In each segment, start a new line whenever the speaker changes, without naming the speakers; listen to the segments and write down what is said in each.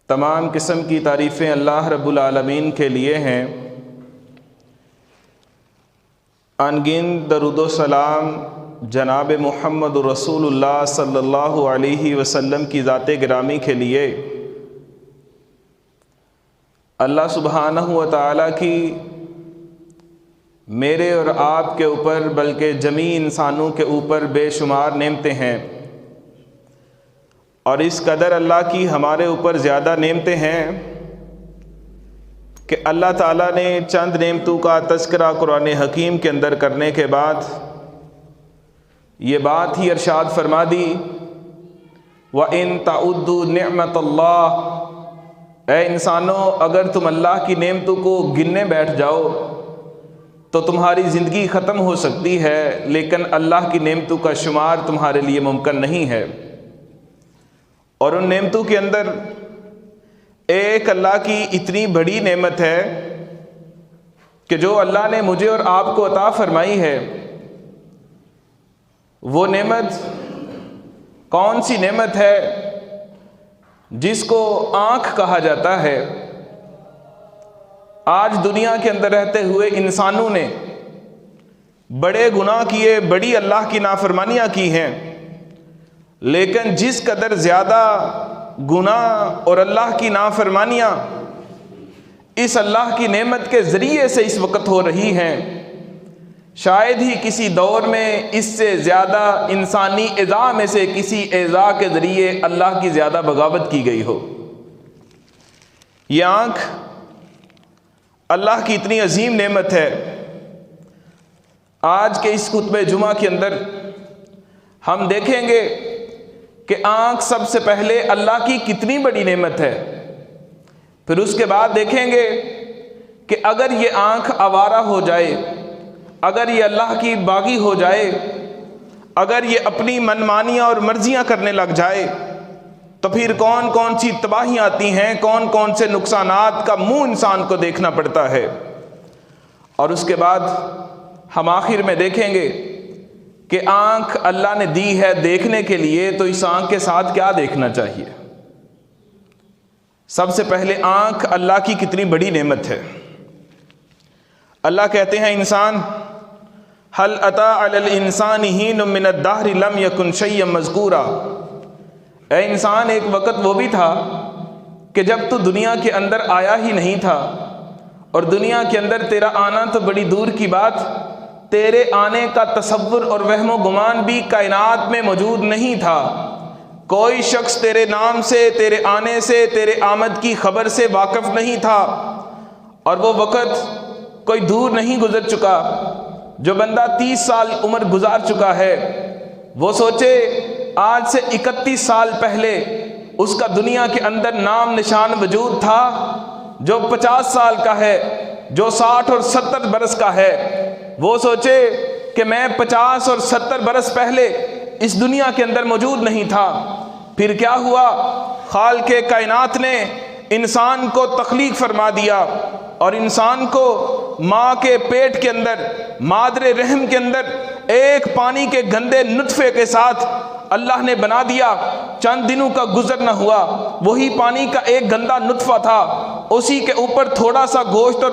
تمام قسم کی تعریفیں اللہ رب العالمین کے لیے ہیں۔ انگن درود و سلام جناب محمد رسول اللہ صلی اللہ علیہ وسلم کی ذات گرامی کے لیے اللہ سبحانہ و تعالیٰ کی میرے اور آپ کے اوپر بلکہ جمیع انسانوں کے اوپر بے شمار نعمتیں ہیں، اور اس قدر اللہ کی ہمارے اوپر زیادہ نعمتیں ہیں کہ اللہ تعالیٰ نے چند نعمتوں کا تذکرہ قرآن حکیم کے اندر کرنے کے بعد یہ بات ہی ارشاد فرما دی، وَإِن تَعُدُّوا نِعْمَةَ اللَّهِ، اے انسانوں اگر تم اللہ کی نعمتوں کو گننے بیٹھ جاؤ تو تمہاری زندگی ختم ہو سکتی ہے، لیکن اللہ کی نعمتوں کا شمار تمہارے لیے ممکن نہیں ہے۔ اور ان نعمتوں کے اندر ایک اللہ کی اتنی بڑی نعمت ہے کہ جو اللہ نے مجھے اور آپ کو عطا فرمائی ہے، وہ نعمت کون سی نعمت ہے؟ جس کو آنکھ کہا جاتا ہے۔ آج دنیا کے اندر رہتے ہوئے انسانوں نے بڑے گناہ کیے، بڑی اللہ کی نافرمانیاں کی ہیں، لیکن جس قدر زیادہ گناہ اور اللہ کی نافرمانیاں اس اللہ کی نعمت کے ذریعے سے اس وقت ہو رہی ہیں، شاید ہی کسی دور میں اس سے زیادہ انسانی اعضاء میں سے کسی اعضاء کے ذریعے اللہ کی زیادہ بغاوت کی گئی ہو۔ یہ آنکھ اللہ کی اتنی عظیم نعمت ہے۔ آج کے اس خطبہ جمعہ کے اندر ہم دیکھیں گے کہ آنکھ سب سے پہلے اللہ کی کتنی بڑی نعمت ہے، پھر اس کے بعد دیکھیں گے کہ اگر یہ آنکھ آوارہ ہو جائے، اگر یہ اللہ کی باغی ہو جائے، اگر یہ اپنی منمانیاں اور مرضیاں کرنے لگ جائے تو پھر کون کون سی تباہیاں آتی ہیں، کون کون سے نقصانات کا منہ انسان کو دیکھنا پڑتا ہے۔ اور اس کے بعد ہم آخر میں دیکھیں گے کہ آنکھ اللہ نے دی ہے دیکھنے کے لیے، تو اس آنکھ کے ساتھ کیا دیکھنا چاہیے۔ سب سے پہلے آنکھ اللہ کی کتنی بڑی نعمت ہے۔ اللہ کہتے ہیں انسان هل أتى على الإنسان حين من الدهر لم يكن شيئا مذكورا، اے انسان ایک وقت وہ بھی تھا کہ جب تو دنیا کے اندر آیا ہی نہیں تھا، اور دنیا کے اندر تیرا آنا تو بڑی دور کی بات، تیرے آنے کا تصور اور وہم و گمان بھی کائنات میں موجود نہیں تھا۔ کوئی شخص تیرے نام سے، تیرے آنے سے، تیرے آمد کی خبر سے واقف نہیں تھا، اور وہ وقت کوئی دور نہیں گزر چکا۔ جو بندہ 30 سال عمر گزار چکا ہے وہ سوچے آج سے 31 سال پہلے اس کا دنیا کے اندر نام نشان وجود تھا۔ جو 50 سال کا ہے، جو 60 اور 70 برس کا ہے، وہ سوچے کہ میں 50 اور 70 برس پہلے اس دنیا کے اندر موجود نہیں تھا۔ پھر کیا ہوا؟ خالق کائنات نے انسان کو تخلیق فرما دیا، اور انسان کو ماں کے پیٹ کے اندر، مادر رحم کے اندر ایک پانی کے گندے نطفے کے ساتھ اللہ نے بنا دیا۔ چند دنوں کا گزر نہ ہوا، وہی پانی کا ایک گندا نطفہ تھا، اسی کے اوپر تھوڑا سا گوشت اور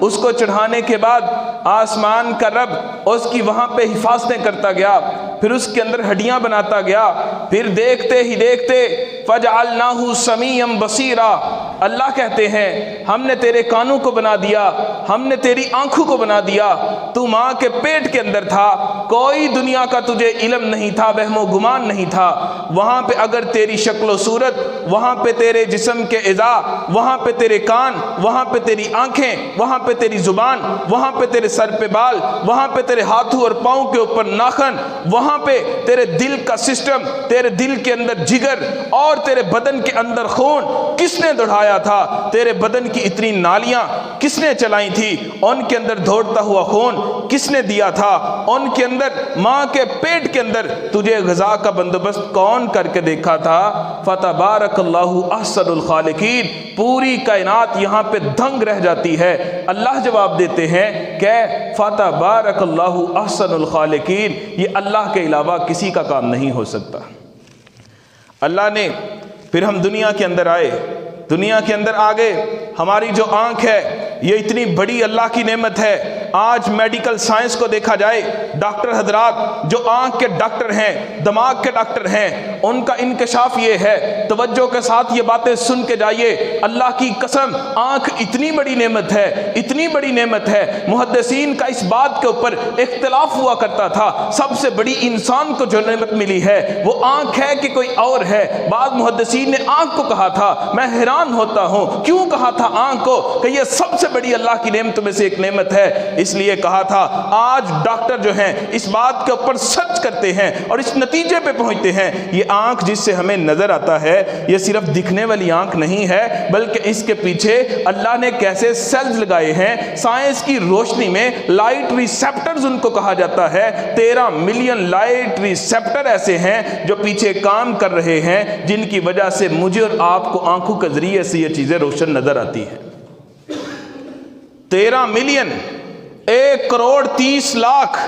اس کو چڑھانے کے بعد آسمان کا رب اس کی وہاں پہ حفاظتیں کرتا گیا، پھر اس کے اندر ہڈیاں بناتا گیا، پھر دیکھتے ہی دیکھتے فَجَعَلْنَاهُ سَمِيعًا بَصِيرًا، اللہ کہتے ہیں ہم نے تیرے کانوں کو بنا دیا، ہم نے تیری آنکھوں کو بنا دیا۔ تو ماں کے پیٹ کے اندر تھا، کوئی دنیا کا تجھے علم نہیں تھا، وہم و گمان نہیں تھا۔ وہاں پہ اگر تیری شکل و صورت، وہاں پہ تیرے جسم کے اعضاء، وہاں پہ تیرے کان، وہاں پہ تیری آنکھیں، وہاں پہ تیری زبان، وہاں پہ تیرے سر پہ بال، وہاں پہ تیرے ہاتھوں اور پاؤں کے اوپر ناخن، وہاں پہ تیرے دل کا سسٹم، تیرے دل کے اندر جگر، اور تیرے بدن کے اندر خون کس نے دوڑایا تھا؟ تیرے بدن کی اتنی نالیاں کس نے چلائی تھی؟ ان کے اندر دوڑتا ہوا خون کس نے دیا تھا؟ ان کے اندر ماں کے پیٹ کے اندر تجھے غذا کا بندوبست کون کر کے دیکھا تھا؟ فتبارک اللہ احسن الخالقین۔ پوری کائنات یہاں پہ دھنگ رہ جاتی ہے۔ اللہ جواب دیتے ہیں کہ فتبارک اللہ احسن الخالقین، یہ اللہ کے علاوہ کسی کا کام نہیں ہو سکتا۔ اللہ نے پھر ہم دنیا کے اندر آئے، دنیا کے اندر آ گئے، ہماری جو آنکھ ہے یہ اتنی بڑی اللہ کی نعمت ہے۔ آج میڈیکل سائنس کو دیکھا جائے، ڈاکٹر حضرات جو آنکھ کے ڈاکٹر ہیں، دماغ کے ڈاکٹر ہیں، ان کا انکشاف یہ ہے، توجہ کے ساتھ یہ باتیں سن کے جائیے، اللہ کی قسم آنکھ اتنی بڑی نعمت ہے، اتنی بڑی نعمت ہے۔ محدثین کا اس بات کے اوپر اختلاف ہوا کرتا تھا، سب سے بڑی انسان کو جو نعمت ملی ہے وہ آنکھ ہے کہ کوئی اور ہے؟ بعض محدثین نے آنکھ کو کہا تھا، میں حیران ہوتا ہوں کیوں کہا تھا آنکھ کو کہ یہ سب سے بڑی اللہ کی نعمتوں میں سے ایک نعمت ہے؟ اس لیے کہا تھا۔ آج ڈاکٹر جو ہیں اس بات کے اوپر سرچ کرتے ہیں اور اس نتیجے پہ پہنچتے ہیں، یہ آنکھ جس سے ہمیں نظر آتا ہے یہ صرف دکھنے والی آنکھ نہیں ہے، بلکہ اس کے پیچھے اللہ نے کیسے سیلز لگائے ہیں۔ سائنس کی روشنی میں لائٹ ریسیپٹرز ان کو کہا جاتا ہے، 13 ملین لائٹ ریسیپٹر ایسے ہیں جو پیچھے کام کر رہے ہیں، جن کی وجہ سے مجھے اور آپ کو آنکھوں کے ذریعے سے یہ چیزیں روشن نظر آتی ہیں۔ 13 million, 1 crore 30 lakh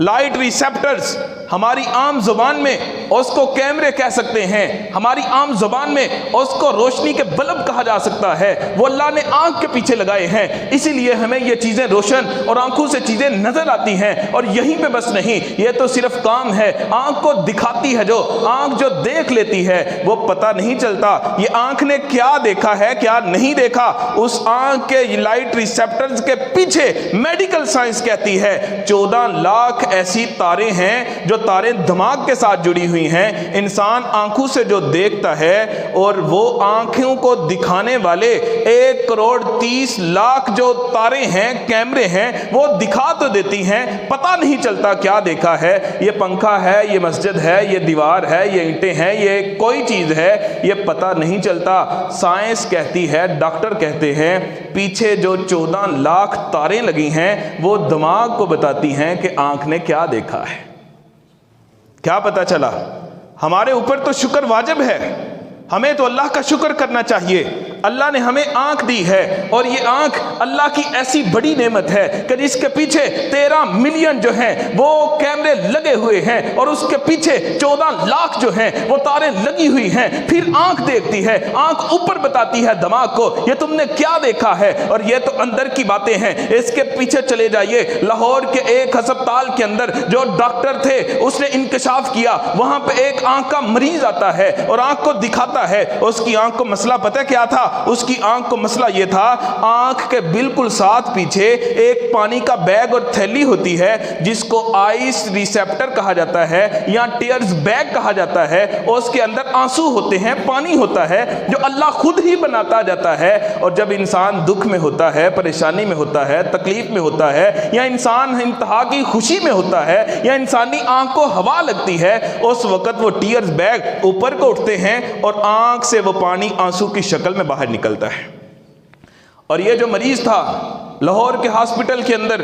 light receptors, ہماری عام زبان میں اس کو کیمرے کہہ سکتے ہیں، ہماری عام زبان میں اس کو روشنی کے بلب کہا جا سکتا ہے، وہ اللہ نے آنکھ کے پیچھے لگائے ہیں، اسی لیے ہمیں یہ چیزیں روشن اور آنکھوں سے چیزیں نظر آتی ہیں۔ اور یہیں پہ بس نہیں، یہ تو صرف کام ہے، آنکھ کو دکھاتی ہے، جو آنکھ جو دیکھ لیتی ہے وہ پتہ نہیں چلتا یہ آنکھ نے کیا دیکھا ہے کیا نہیں دیکھا۔ اس آنکھ کے لائٹ ریسیپٹرز کے پیچھے میڈیکل سائنس کہتی ہے 14 لاکھ ایسی تاریں ہیں جو تاریں دماغ کے ساتھ جڑی ہوئی ہیں۔ انسان آنکھوں سے جو دیکھتا ہے اور وہ آنکھوں کو دکھانے والے 1 کروڑ 30 لاکھ جو تاریں ہیں، کیمرے ہیں، وہ دکھا تو دیتی ہیں، پتہ نہیں چلتا کیا دیکھا ہے۔ یہ پنکھا ہے، یہ مسجد ہے، یہ دیوار ہے، یہ اینٹیں ہیں، یہ کوئی چیز ہے، یہ پتہ نہیں چلتا۔ سائنس کہتی ہے، ڈاکٹر کہتے ہیں پیچھے جو 14 لاکھ تاریں لگی ہیں وہ دماغ کو بتاتی ہیں کہ آنکھ نے کیا دیکھا ہے۔ کیا پتہ چلا؟ ہمارے اوپر تو شکر واجب ہے، ہمیں تو اللہ کا شکر کرنا چاہیے۔ اللہ نے ہمیں آنکھ دی ہے اور یہ آنکھ اللہ کی ایسی بڑی نعمت ہے کہ جس کے پیچھے 13 ملین جو ہیں وہ کیمرے لگے ہوئے ہیں اور اس کے پیچھے 14 لاکھ جو ہیں وہ تاریں لگی ہوئی ہیں۔ پھر آنکھ دیکھتی ہے، آنکھ اوپر بتاتی ہے دماغ کو یہ تم نے کیا دیکھا ہے، اور یہ تو اندر کی باتیں ہیں۔ اس کے پیچھے چلے جائیے، لاہور کے ایک ہسپتال کے اندر جو ڈاکٹر تھے اس نے انکشاف کیا، وہاں پہ ایک آنکھ کا مریض آتا ہے اور آنکھ کو دکھاتا ہے، اس کی آنکھ کو مسئلہ پتہ کیا تھا؟ اس کی آنکھ کو مسئلہ یہ تھا، آنکھ کے بالکل ساتھ پیچھے ایک پانی کا بیگ اور تھیلی ہوتی ہے جس کو آئس ریسیپٹر کہا جاتا ہے یا ٹیئرز بیگ کہا جاتا ہے، اور اس کے اندر آنسو ہوتے ہیں، پانی ہوتا ہے جو اللہ خود ہی بناتا جاتا ہے۔ اور جب انسان دکھ میں ہوتا ہے، پریشانی میں ہوتا ہے، تکلیف میں ہوتا ہے، یا انسان انتہا کی خوشی میں ہوتا ہے، یا انسانی آنکھ کو ہوا لگتی ہے، اس وقت وہ ٹیئرز بیگ اوپر کو اٹھتے ہیں اور آنکھ سے وہ پانی آنسو کی شکل میں باہر نکلتا ہے۔ اور یہ جو مریض تھا لاہور کے ہاسپٹل کے اندر،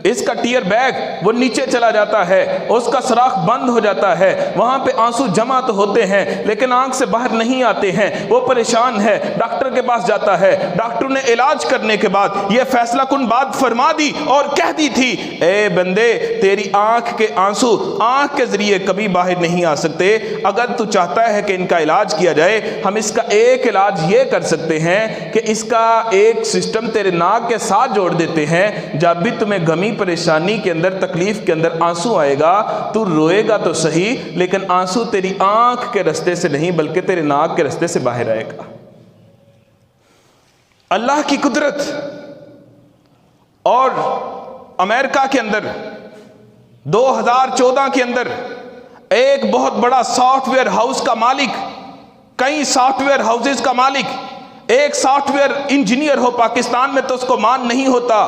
اس کا ٹیئر بیگ وہ نیچے چلا جاتا ہے، اس کا سوراخ بند ہو جاتا ہے، وہاں پہ آنسو جمع تو ہوتے ہیں لیکن آنکھ سے باہر نہیں آتے ہیں، وہ پریشان ہے، ڈاکٹر کے پاس جاتا ہے، ڈاکٹر نے علاج کرنے کے بعد یہ فیصلہ کن بات فرما دی اور کہہ دی تھی، اے بندے تیری آنکھ کے آنسو آنکھ کے ذریعے کبھی باہر نہیں آ سکتے، اگر تو چاہتا ہے کہ ان کا علاج کیا جائے، ہم اس کا ایک علاج یہ کر سکتے ہیں کہ اس کا ایک سسٹم تیرے ناک کے ساتھ جوڑ دیتے ہیں، جب بھی تمہیں غمی پریشانی کے اندر، تکلیف کے اندر آنسو آئے گا تو روئے گا تو صحیح، لیکن آنسو تیری آنکھ کے رستے سے نہیں بلکہ تیرے ناک کے رستے سے باہر آئے گا۔ اللہ کی قدرت۔ اور امریکہ کے اندر 2014 کے اندر ایک بہت بڑا سافٹ ویئر ہاؤس کا مالک، کئی سافٹ ویئر ہاؤسز کا مالک، ایک سافٹ ویئر انجینئر ہو پاکستان میں تو اس کو مان نہیں ہوتا،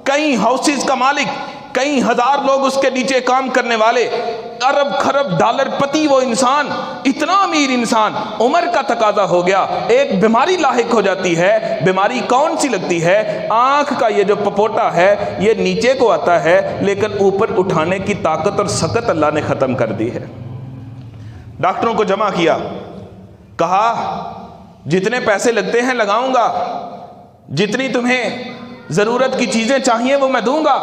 کئی ہاؤسز کا مالک، کئی ہزار لوگ اس کے نیچے کام کرنے والے، ارب خرب ڈالر پتی وہ انسان، اتنا امیر انسان، عمر کا تقاضا ہو گیا، ایک بیماری لاحق ہو جاتی ہے۔ بیماری کون سی لگتی ہے؟ آنکھ کا یہ جو پپوٹا ہے یہ نیچے کو آتا ہے لیکن اوپر اٹھانے کی طاقت اور سکت اللہ نے ختم کر دی ہے۔ ڈاکٹروں کو جمع کیا، کہا جتنے پیسے لگتے ہیں لگاؤں گا، جتنی تمہیں ضرورت کی چیزیں چاہیے وہ میں دوں گا،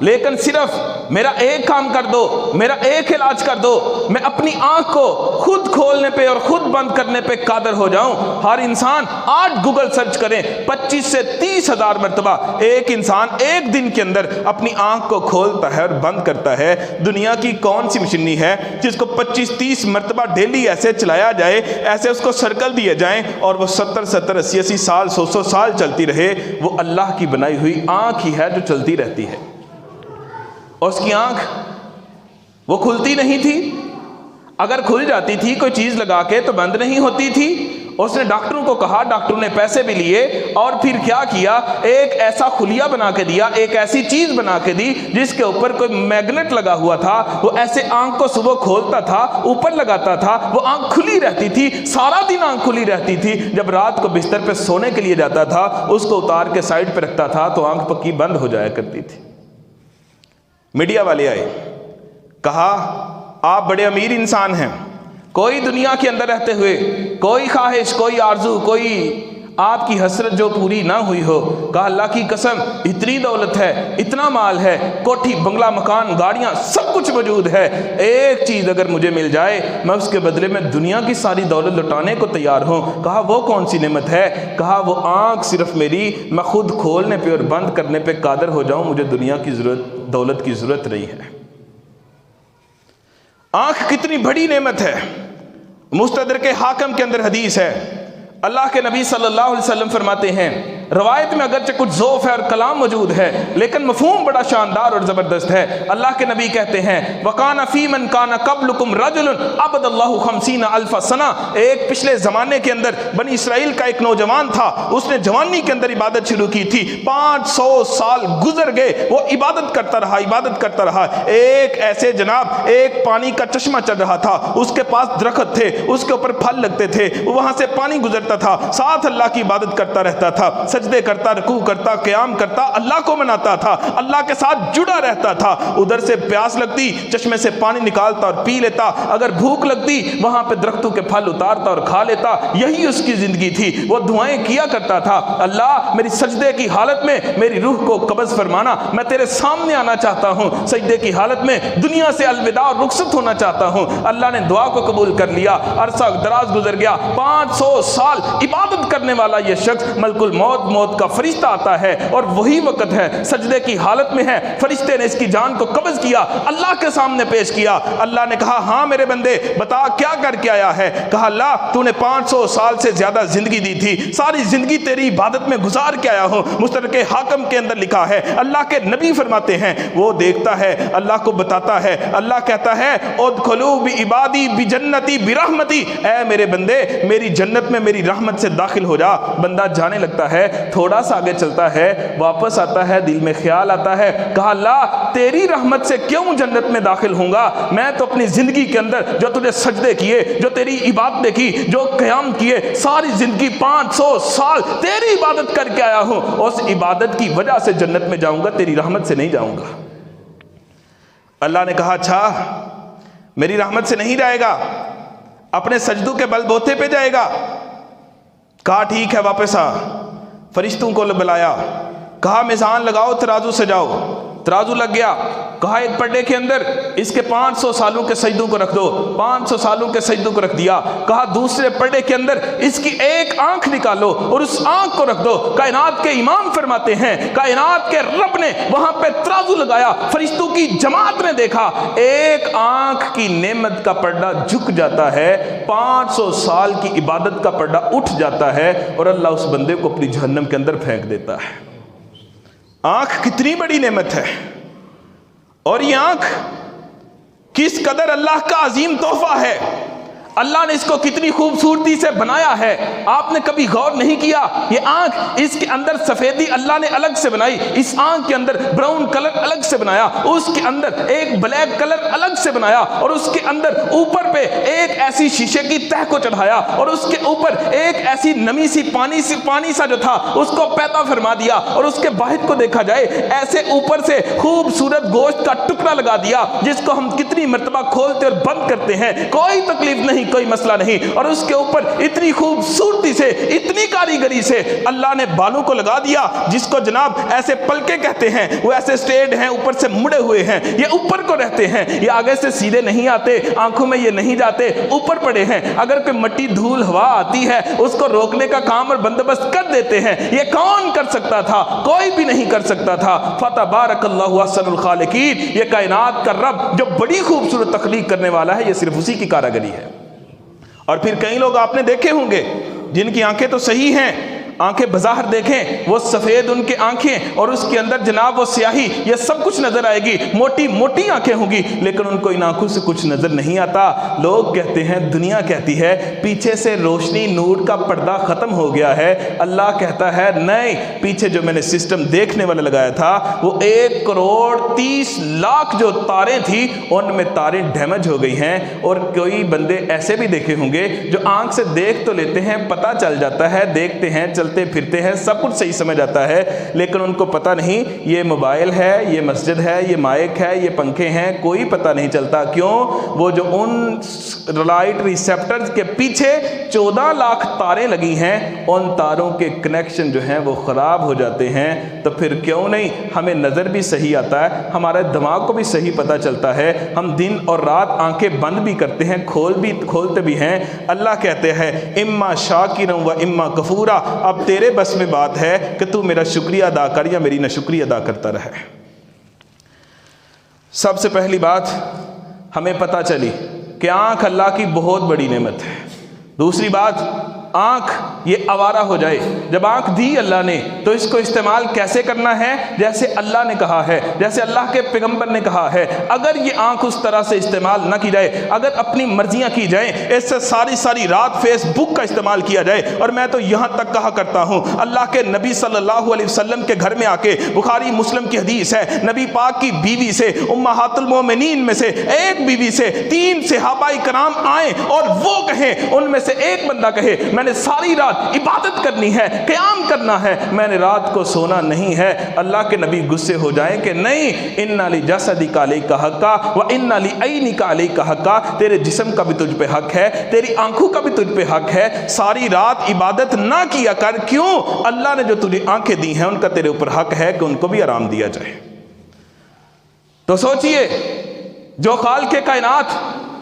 لیکن صرف میرا ایک کام کر دو، میرا ایک علاج کر دو، میں اپنی آنکھ کو خود کھولنے پہ اور خود بند کرنے پہ قادر ہو جاؤں۔ ہر انسان آج گوگل سرچ کریں 25 سے 30 ہزار مرتبہ ایک انسان ایک دن کے اندر اپنی آنکھ کو کھولتا ہے اور بند کرتا ہے۔ دنیا کی کون سی مشینری ہے جس کو 25-30 مرتبہ ڈیلی ایسے چلایا جائے، ایسے اس کو سرکل دیے جائیں اور وہ 70-70 80-80 سال 100-100 سال چلتی رہے؟ وہ اللہ کی بنائی ہوئی آنکھ ہی ہے جو چلتی رہتی ہے۔ اور اس کی آنکھ وہ کھلتی نہیں تھی، اگر کھل جاتی تھی کوئی چیز لگا کے تو بند نہیں ہوتی تھی۔ اس نے ڈاکٹروں کو کہا، ڈاکٹروں نے پیسے بھی لیے اور پھر کیا کیا، ایک ایسا خلیہ بنا کے دیا، ایک ایسی چیز بنا کے دی جس کے اوپر کوئی میگنیٹ لگا ہوا تھا، وہ ایسے آنکھ کو صبح کھولتا تھا، اوپر لگاتا تھا، وہ آنکھ کھلی رہتی تھی، سارا دن آنکھ کھلی رہتی تھی۔ جب رات کو بستر پہ سونے کے لیے جاتا تھا اس کو اتار کے سائڈ پہ رکھتا تھا تو آنکھ پکی بند ہو جایا کرتی تھی۔ میڈیا والے آئے، کہا آپ بڑے امیر انسان ہیں، کوئی دنیا کے اندر رہتے ہوئے کوئی خواہش، کوئی آرزو، کوئی آپ کی حسرت جو پوری نہ ہوئی ہو؟ کہا اللہ کی قسم اتنی دولت ہے، اتنا مال ہے، کوٹھی بنگلہ مکان گاڑیاں سب کچھ موجود ہے، ایک چیز اگر مجھے مل جائے میں اس کے بدلے میں دنیا کی ساری دولت لٹانے کو تیار ہوں۔ کہا وہ کون سی نعمت ہے؟ کہا وہ آنکھ صرف میری، میں خود کھولنے پہ اور بند کرنے پہ قادر ہو جاؤں، مجھے دنیا کی دولت کی ضرورت نہیں ہے۔ آنکھ کتنی بڑی نعمت ہے۔ مستدرک حاکم کے اندر حدیث ہے، اللہ کے نبی صلی اللہ علیہ وسلم فرماتے ہیں، روایت میں اگرچہ کچھ ذوف ہے اور کلام موجود ہے لیکن مفہوم بڑا شاندار اور زبردست ہے۔ اللہ کے نبی کہتے ہیں وَقَانَ فِي مَنْ كَانَ قَبْلُكُمْ رَجُلٌ عَبَدَ اللَّهُ 50 أَلْفَ سَنَةً، ایک پچھلے زمانے کے اندر بنی اسرائیل کا ایک نوجوان تھا، اس نے جوانی کے اندر عبادت شروع کی تھی، 500 سال گزر گئے، وہ عبادت کرتا رہا، عبادت کرتا رہا۔ ایک ایسے جناب ایک پانی کا چشمہ چل رہا تھا، اس کے پاس درخت تھے، اس کے اوپر پھل لگتے تھے، وہاں سے پانی گزرتا تھا، ساتھ اللہ کی عبادت کرتا رہتا تھا، سجدے کرتا، رکوع کرتا، قیام کرتا، اللہ کو مناتا تھا، اللہ کے ساتھ جڑا رہتا تھا۔ ادھر سے پیاس لگتی چشمے سے پانی نکالتا اور پی لیتا، اگر بھوک لگتی وہاں پہ درختوں کے پھل اتارتا اور کھا لیتا، یہی اس کی زندگی تھی۔ وہ دعائیں کیا کرتا تھا، اللہ میری سجدے کی حالت میں میری روح کو قبض فرمانا، میں تیرے سامنے آنا چاہتا ہوں، سجدے کی حالت میں دنیا سے الوداع اور رخصت ہونا چاہتا ہوں۔ اللہ نے دعا کو قبول کر لیا، عرصہ دراز گزر گیا، 500 سال عبادت کرنے والا یہ شخص ملک الموت، موت کا فرشتہ آتا ہے اور وہی وقت ہے سجدے کی حالت میں ہے، فرشتے نے اس کی جان کو قبض کیا، اللہ کے سامنے پیش کیا۔ اللہ نے کہا ہاں میرے بندے بتا کیا کر کے آیا ہے؟ کہا اللہ تو نے 500 سال سے زیادہ زندگی دی تھی، ساری زندگی تیری عبادت میں گزار کے آیا ہوں۔ مستدرک حاکم کے اندر لکھا ہے، اللہ کے نبی فرماتے ہیں وہ دیکھتا ہے، اللہ کو بتاتا ہے، اللہ کہتا ہے ادخلوا بعبادی بجنتی برحمتی، اے میرے بندے میری جنت میں میری رحمت سے داخل ہو جا۔ بندہ جانے لگتا ہے، تھوڑا سا آگے چلتا ہے، واپس آتا ہے، دل میں خیال آتا ہے، کہا اللہ تیری رحمت سے کیوں جنت میں داخل ہوں گا؟ میں تو اپنی زندگی کے اندر جو تجھے سجدے کیے، جو تیری عبادتیں کی، جو قیام کیے، ساری زندگی 500 سال تیری عبادت کر کے آیا ہوں، اس عبادت کی وجہ سے جنت میں جاؤں گا، تیری رحمت سے نہیں جاؤں گا۔ اللہ نے کہا اچھا میری رحمت سے نہیں جائے گا، اپنے سجدوں کے بل بوتے پہ جائے گا؟ کہا ٹھیک ہے واپس آ۔ فرشتوں کو بلایا، کہا میزان لگاؤ، ترازو سجاؤ، ترازو لگ گیا، کہا ایک پردے کے اندر اس کے 500 سالوں کے سجدوں کو رکھ دو، 500 سالوں کے سجدوں کو رکھ دیا، کہا دوسرے پردے کے اندر اس کی ایک آنکھ نکالو اور اس آنکھ کو رکھ دو۔ کائنات کے امام فرماتے ہیں کائنات کے رب نے وہاں پہ ترازو لگایا، فرشتوں کی جماعت نے دیکھا، ایک آنکھ کی نعمت کا پردہ جھک جاتا ہے، 500 سال کی عبادت کا پردہ اٹھ جاتا ہے اور اللہ اس بندے کو اپنی جہنم کے اندر پھینک دیتا ہے۔ آنکھ کتنی بڑی نعمت ہے، اور یہ آنکھ کس قدر اللہ کا عظیم تحفہ ہے، اللہ نے اس کو کتنی خوبصورتی سے بنایا ہے۔ آپ نے کبھی غور نہیں کیا یہ آنکھ، اس کے اندر سفیدی اللہ نے الگ سے بنائی، اس آنکھ کے اندر براؤن کلر الگ سے بنایا، اس کے اندر ایک بلیک کلر الگ سے بنایا، اور اس کے اندر اوپر پہ ایک ایسی شیشے کی تہ کو چڑھایا، اور اس کے اوپر ایک ایسی نمی سی پانی سا جو تھا اس کو پیدا فرما دیا، اور اس کے باہر کو دیکھا جائے ایسے اوپر سے خوبصورت گوشت کا ٹکڑا لگا دیا جس کو ہم کتنی مرتبہ کھولتے اور بند کرتے ہیں، کوئی تکلیف نہیں نہیں کوئی مسئلہ نہیں، اور اس کے اوپر اتنی خوبصورتی سے اتنی کاریگری سے اللہ نے بالوں کو لگا دیا جس کو جناب ایسے پلکے کہتے ہیں، وہ ایسے سٹیٹ ہیں، اوپر سے مڑے ہوئے ہیں، یہ اوپر کو رہتے ہیں، یہ آگے سے سیدھے نہیں آتے، آنکھوں میں یہ نہیں جاتے، اوپر پڑے ہیں، اگر کوئی مٹی دھول ہوا آتی ہے اس کو روکنے کا کام اور بندوبست کر دیتے ہیں۔ یہ کون کر سکتا تھا؟ کوئی بھی نہیں کر سکتا تھا۔ فتبارک اللہ احسن الخالقین، یہ کائنات کا رب جو بڑی خوبصورت تخلیق کرنے والا ہے، یہ صرف اسی کی کاراگری ہے۔ اور پھر کئی لوگ آپ نے دیکھے ہوں گے جن کی آنکھیں تو صحیح ہیں، آنکھیں بظاہر دیکھیں وہ سفید ان کے آنکھیں اور اس کے اندر جناب وہ سیاہی، یہ سب کچھ نظر آئے گی، موٹی موٹی آنکھیں ہوں گی، لیکن ان کو ان آنکھوں سے کچھ نظر نہیں آتا۔ لوگ کہتے ہیں، دنیا کہتی ہے پیچھے سے روشنی نور کا پردہ ختم ہو گیا ہے، اللہ کہتا ہے نہیں، پیچھے جو میں نے سسٹم دیکھنے والا لگایا تھا وہ 1,30,00,000 جو تاریں تھی ان میں تاریں ڈیمیج ہو گئی ہیں۔ اور کوئی بندے ایسے بھی دیکھے ہوں گے جو آنکھ سے دیکھ تو لیتے ہیں، پتہ چل جاتا ہے، دیکھتے ہیں، چلتے پھرتے ہیں، سب کچھ صحیح سمجھ آتا ہے، لیکن ان کو پتہ نہیں یہ موبائل ہے، یہ مسجد ہے، یہ مائک ہے، یہ پنکھے ہیں، کوئی پتہ نہیں چلتا۔ کیوں؟ وہ جو ان لائٹ ریسیپٹرز کے پیچھے 14 لاکھ تاریں لگی ہیں، ان تاروں کے کنیکشن جو ہیں وہ خراب ہو جاتے ہیں۔ تو پھر کیوں نہیں ہمیں نظر بھی صحیح آتا ہے، ہمارے دماغ کو بھی صحیح پتہ چلتا ہے، ہم دن اور رات آنکھیں بند بھی کرتے ہیں، کھولتے بھی ہیں۔ اللہ کہتے ہیں اما شاکرا و اما کفورا، اب تیرے بس میں بات ہے کہ تو میرا شکریہ ادا کر یا میری ناشکری ادا کرتا رہے۔ سب سے پہلی بات ہمیں پتہ چلی کہ آنکھ اللہ کی بہت بڑی نعمت ہے۔ دوسری بات، آنکھ یہ آوارہ ہو جائے، جب آنکھ دی اللہ نے تو اس کو استعمال کیسے کرنا ہے؟ جیسے اللہ نے کہا ہے، جیسے اللہ کے پیغمبر نے کہا ہے۔ اگر یہ آنکھ اس طرح سے استعمال نہ کی جائے، اگر اپنی مرضیاں کی جائیں، اس سے ساری رات فیس بک کا استعمال کیا جائے، اور میں تو یہاں تک کہا کرتا ہوں اللہ کے نبی صلی اللہ علیہ وسلم کے گھر میں آ کے، بخاری مسلم کی حدیث ہے، نبی پاک کی بیوی سے، امہات المومنین میں سے ایک بیوی سے 3 صحابہ کرام آئیں اور وہ کہیں، ان میں سے ایک بندہ کہے میں نے ساری رات عبادت کرنی ہے، قیام کرنا ہے، میں نے رات کو سونا نہیں ہے، اللہ کے نبی غصے ہو جائیں کہ نہیں، ان لجسدک علیک حقا و ان لعینک علیک حقا، تیرے جسم کا بھی تجھ پہ حق ہے، تیری آنکھوں کا بھی تجھ پہ حق ہے، ساری رات عبادت نہ کیا کر۔ کیوں؟ اللہ نے جو تجھے آنکھیں دی ہیں ان کا تیرے اوپر حق ہے کہ ان کو بھی آرام دیا جائے۔ تو سوچئے، جو خالق کائنات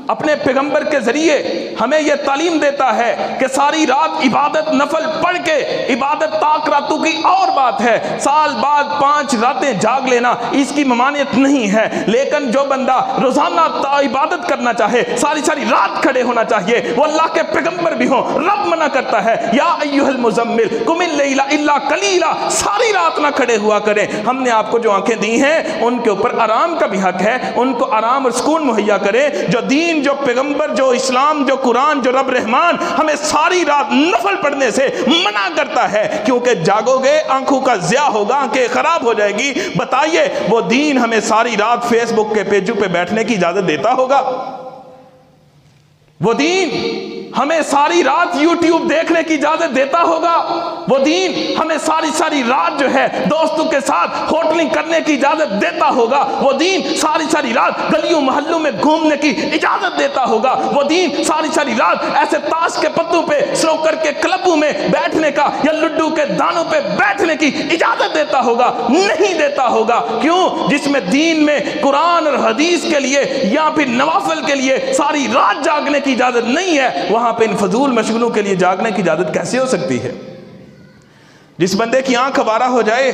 اپنے پیغمبر کے ذریعے ہمیں یہ تعلیم دیتا ہے کہ ساری رات عبادت نفل پڑھ کے، عبادت طاق راتوں کی اور بات ہے، سال بعد 5 راتیں جاگ لینا اس کی ممانعت نہیں ہے، لیکن جو بندہ روزانہ عبادت کرنا چاہے، ساری رات کھڑے ہونا چاہیے، وہ اللہ کے پیغمبر بھی ہوں، رب منع کرتا ہے یا ایھا المزمل قم اللیل الا قلیلا، ساری رات نہ کھڑے ہوا کریں۔ ہم نے آپ کو جو آنکھیں دی ہیں ان کے اوپر آرام کا بھی حق ہے، ان کو آرام اور سکون مہیا کریں۔ جو دین، جو پیغمبر، جو اسلام، جو قرآن، جو رب رحمان ہمیں ساری رات نفل پڑھنے سے منع کرتا ہے، کیونکہ جاگو گے آنکھوں کا ضیاء ہوگا، آنکھیں خراب ہو جائے گی۔ بتائیے وہ دین ہمیں ساری رات فیس بک کے پیجوں پہ بیٹھنے کی اجازت دیتا ہوگا؟ وہ دین ہمیں ساری رات یوٹیوب دیکھنے کی اجازت دیتا ہوگا؟ وہ دین ہمیں ساری رات جو ہے دوستوں کے ساتھ ہوٹلنگ کرنے کی اجازت دیتا ہوگا؟ وہ دین ساری رات گلیوں محلوں میں گھومنے کی اجازت دیتا ہوگا؟ وہ دین ساری رات ایسے تاش کے پتوں پہ، سنوکر کے کلبوں میں بیٹھنے کا یا لڈو کے دانوں پہ بیٹھنے کی اجازت دیتا ہوگا؟ نہیں دیتا ہوگا۔ کیوں؟ جس میں دین میں قرآن اور حدیث کے لیے یا پھر نوافل کے لیے ساری رات جاگنے کی اجازت نہیں ہے، وہاں پہ ان فضول مشغلوں کے لیے جاگنے کی اجازت کیسے ہو سکتی ہے؟ جس بندے کی آنکھ آوارہ ہو جائے،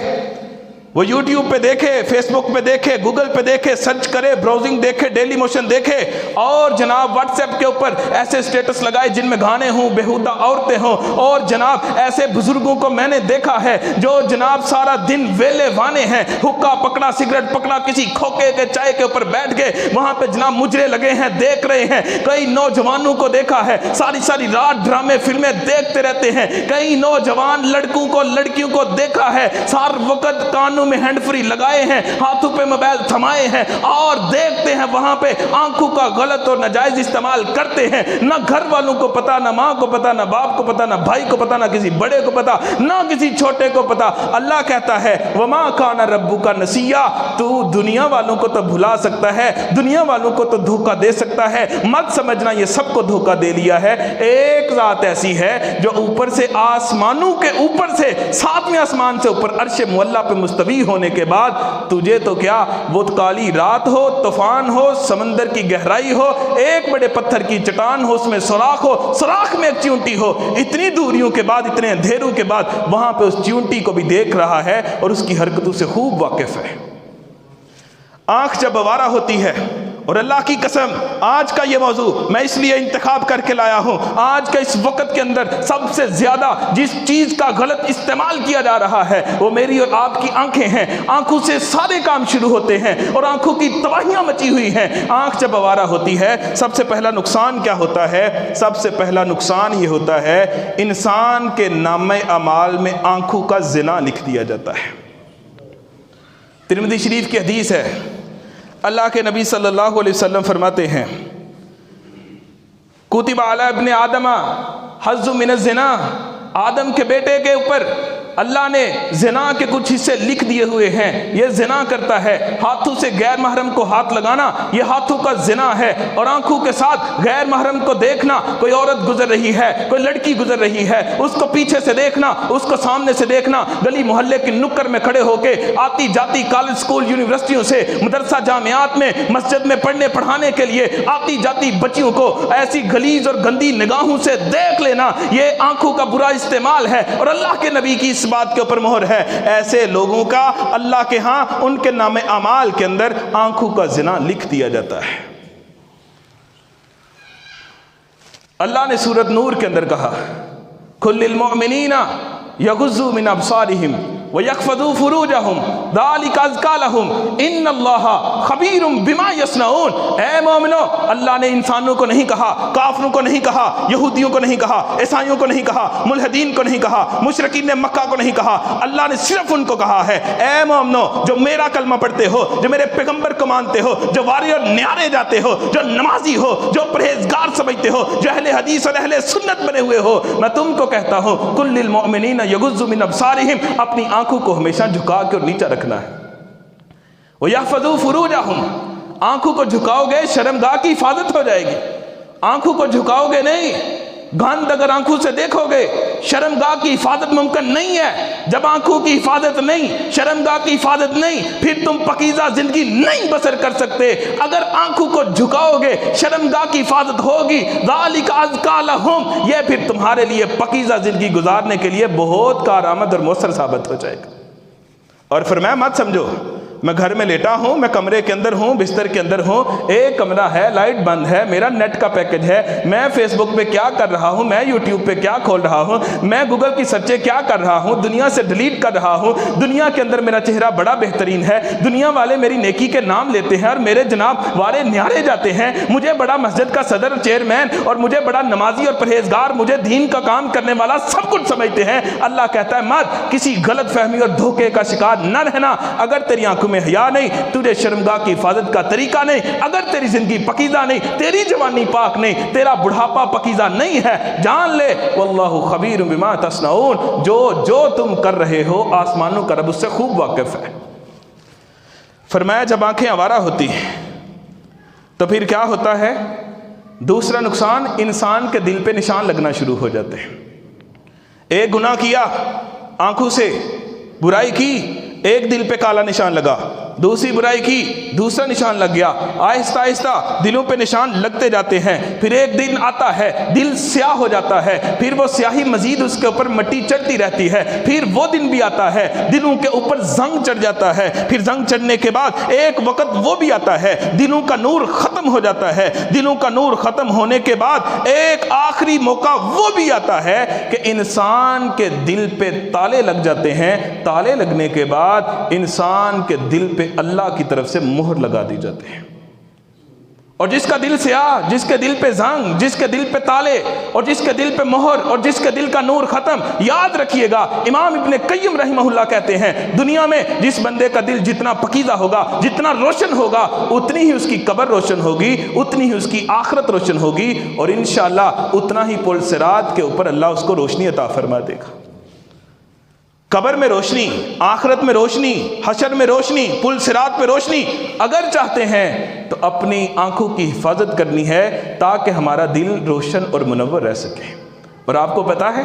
وہ یوٹیوب پہ دیکھے، فیس بک پہ دیکھے، گوگل پہ دیکھے، سرچ کرے، براؤزنگ دیکھے، ڈیلی موشن دیکھے، اور جناب واٹس ایپ کے اوپر ایسے سٹیٹس لگائے جن میں گانے ہوں، بیہودہ عورتیں ہوں، اور جناب ایسے بزرگوں کو میں نے دیکھا ہے جو جناب سارا دن ویلے وانے ہیں، حقہ پکڑا، سگریٹ پکڑا، کسی کھوکے کے چائے کے اوپر بیٹھ گئے، وہاں پہ جناب مجرے لگے ہیں، دیکھ رہے ہیں۔ کئی نوجوانوں کو دیکھا ہے ساری رات ڈرامے فلمیں دیکھتے رہتے ہیں۔ کئی نوجوان لڑکوں کو، لڑکیوں کو دیکھا ہے سار وقت کانوں کانوں میں ہینڈ فری لگائے ہیں، ہاتھوں پہ موبائل تھمائے ہیں اور دیکھتے ہیں وہاں پہ آنکھوں کا غلط اور ناجائز استعمال کرتے ہیں، نہ گھر والوں کو پتا، نہ ماں کو پتا، نہ باپ کو پتا، نہ بھائی کو پتا، نہ کسی بڑے کو پتا، نہ کسی چھوٹے کو پتا۔ اللہ کہتا ہے وَمَا كَانَ رَبُّكَ نَسِيًّا، تو دنیا والوں کو تو بھلا سکتا ہے، دنیا والوں کو تو دھوکہ دے سکتا ہے، مت سمجھنا یہ سب کو دھوکہ دے لیا ہے۔ ایک ذات ایسی ہے جو اوپر سے آسمانوں کے اوپر سے 7ویں آسمان سے اوپر عرش معلیٰ پہ مستوی ہونے کے بعد تجھے تو کیا وہ کالی رات ہو، طوفان ہو، سمندر کی گہرائی ہو، ایک بڑے پتھر کی چٹان ہو، اس میں سوراخ ہو، سوراخ میں ایک چیونٹی ہو، اتنی دوریوں کے بعد، اتنے اندھیروں کے بعد وہاں پہ اس چیونٹی کو بھی دیکھ رہا ہے اور اس کی حرکتوں سے خوب واقف ہے۔ آنکھ جب آوارہ ہوتی ہے، اور اللہ کی قسم آج کا یہ موضوع میں اس لیے انتخاب کر کے لایا ہوں، آج کا اس وقت کے اندر سب سے زیادہ جس چیز کا غلط استعمال کیا جا رہا ہے وہ میری اور آپ کی آنکھیں ہیں۔ آنکھوں سے سارے کام شروع ہوتے ہیں اور آنکھوں کی تباہیاں مچی ہوئی ہیں۔ آنکھ جب آوارہ ہوتی ہے، سب سے پہلا نقصان کیا ہوتا ہے؟ سب سے پہلا نقصان یہ ہوتا ہے انسان کے نامہ اعمال میں آنکھوں کا زنا لکھ دیا جاتا ہے۔ ترمذی شریف کی حدیث ہے، اللہ کے نبی صلی اللہ علیہ وسلم فرماتے ہیں کتب علی ابن آدم حظ من الزنا، آدم کے بیٹے کے اوپر اللہ نے زنا کے کچھ حصے لکھ دیے ہوئے ہیں، یہ زنا کرتا ہے۔ ہاتھوں سے غیر محرم کو ہاتھ لگانا یہ ہاتھوں کا زنا ہے، اور آنکھوں کے ساتھ غیر محرم کو دیکھنا، کوئی عورت گزر رہی ہے، کوئی لڑکی گزر رہی ہے، اس کو پیچھے سے دیکھنا، اس کو سامنے سے دیکھنا، گلی محلے کے نکر میں کھڑے ہو کے آتی جاتی کالج سکول یونیورسٹیوں سے مدرسہ جامعات میں مسجد میں پڑھنے پڑھانے کے لیے آتی جاتی بچیوں کو ایسی غلیظ اور گندی نگاہوں سے دیکھ لینا، یہ آنکھوں کا برا استعمال ہے، اور اللہ کے نبی کی اس بات کے اوپر مہر ہے۔ ایسے لوگوں کا اللہ کے ہاں ان کے نام اعمال کے اندر آنکھوں کا زنا لکھ دیا جاتا ہے۔ اللہ نے سورۃ نور کے اندر کہا کل للمؤمنین یغضوا من ابصارہم ویحفظوا فروجہم ذالک ازکی لہم ان اللہ خبیر بما یصنعون۔ اے مومنو، اللہ نے انسانوں کو نہیں کہا، کافروں کو نہیں کہا، یہودیوں کو نہیں کہا، عیسائیوں کو نہیں کہا، ملحدین کو نہیں کہا، مشرکین مکہ کو نہیں کہا، اللہ نے صرف ان کو کہا ہے اے مومنو جو میرا کلمہ پڑھتے ہو، جو میرے پیغمبر کو مانتے ہو، جو واری اور نیارے جاتے ہو، جو نمازی ہو، جو پرہیزگار سمجھتے ہو، جو اہل حدیث اور اہل سنت بنے ہوئے ہو، میں تم کو کہتا ہوں کل للمؤمنین یغضوا من ابصارہم، اپنی آنکھوں کو ہمیشہ جھکا کے اور نیچا رکھنا ہے۔ وَيَحْفَظُوا فُرُوجَهُمْ، آنکھوں کو جھکاؤ گے شرمگاہ کی حفاظت ہو جائے گی، آنکھوں کو جھکاؤ گے نہیں، گند اگر آنکھوں سے دیکھو گے شرمگاہ کی حفاظت ممکن نہیں ہے۔ جب آنکھوں کی حفاظت نہیں، شرمگاہ کی حفاظت نہیں، پھر تم پاکیزہ زندگی نہیں بسر کر سکتے۔ اگر آنکھوں کو جھکاؤ گے شرمگاہ کی حفاظت ہوگی، ذالک ازکی لہم، یہ پھر تمہارے لیے پاکیزہ زندگی گزارنے کے لیے بہت کارآمد اور مؤثر ثابت ہو جائے گا۔ اور فرمایا مت سمجھو میں گھر میں لیٹا ہوں، میں کمرے کے اندر ہوں، بستر کے اندر ہوں، ایک کمرہ ہے، لائٹ بند ہے، میرا نیٹ کا پیکج ہے، میں فیس بک پہ کیا کر رہا ہوں، میں یوٹیوب پہ کیا کھول رہا ہوں، میں گوگل کی سرچیں کیا کر رہا ہوں، دنیا سے ڈیلیٹ کر رہا ہوں، دنیا کے اندر میرا چہرہ بڑا بہترین ہے، دنیا والے میری نیکی کے نام لیتے ہیں اور میرے جناب وارے نیارے جاتے ہیں، مجھے بڑا مسجد کا صدر چیئرمین اور مجھے بڑا نمازی اور پرہیزگار، مجھے دین کا کام کرنے والا سب کچھ سمجھتے ہیں۔ اللہ کہتا ہے مت کسی غلط فہمی اور دھوکے کا شکار نہ رہنا۔ اگر تیری آنکھوں میں حیا نہیں، تجھے شرمگاہ کی حفاظت کا طریقہ نہیں، اگر تیری زندگی پاکیزہ نہیں، تیری جوانی پاک نہیں، تیرا بڑھاپا پاکیزہ نہیں ہے، جان لے واللہ خبیر بما تصنعون، جو تم کر رہے ہو آسمانوں کا رب اس سے خوب واقف ہے۔ فرمایا جب آنکھیں آوارہ ہوتی ہیں تو پھر کیا ہوتا ہے؟ دوسرا نقصان، انسان کے دل پہ نشان لگنا شروع ہو جاتے ہیں۔ ایک گناہ کیا، آنکھوں سے برائی کی، ایک دل پہ کالا نشان لگا، دوسری برائی کی، دوسرا نشان لگ گیا، آہستہ آہستہ دلوں پہ نشان لگتے جاتے ہیں۔ پھر ایک دن آتا ہے دل سیاہ ہو جاتا ہے، پھر وہ سیاہی مزید اس کے اوپر مٹی چڑھتی رہتی ہے، پھر وہ دن بھی آتا ہے دلوں کے اوپر زنگ چڑھ جاتا ہے، پھر زنگ چڑھنے کے بعد ایک وقت وہ بھی آتا ہے دلوں کا نور ختم ہو جاتا ہے، دلوں کا نور ختم ہونے کے بعد ایک آخری موقع وہ بھی آتا ہے کہ انسان کے دل پہ تالے لگ جاتے ہیں۔ تالے لگنے کے بعد انسان کے دل پہ اللہ کی طرف سے مہر لگا دی جاتے ہیں، اور جس کا دل سیاہ، جس کے دل پہ زنگ، جس کے دل پہ تالے، اور جس کے دل پہ مہر، اور جس کے دل کا نور ختم، یاد رکھیے گا امام ابن قیم رحمہ اللہ کہتے ہیں دنیا میں جس بندے کا دل جتنا پکیزہ ہوگا، جتنا روشن ہوگا، اتنی ہی اس کی قبر روشن ہوگی، اتنی ہی اس کی آخرت روشن ہوگی، اور انشاءاللہ اتنا ہی پل صراط کے اوپر اللہ اس کو روشنی عطا فرما دے گا۔ قبر میں روشنی، آخرت میں روشنی، حشر میں روشنی، پل صراط پہ روشنی اگر چاہتے ہیں تو اپنی آنکھوں کی حفاظت کرنی ہے تاکہ ہمارا دل روشن اور منور رہ سکے۔ اور آپ کو پتا ہے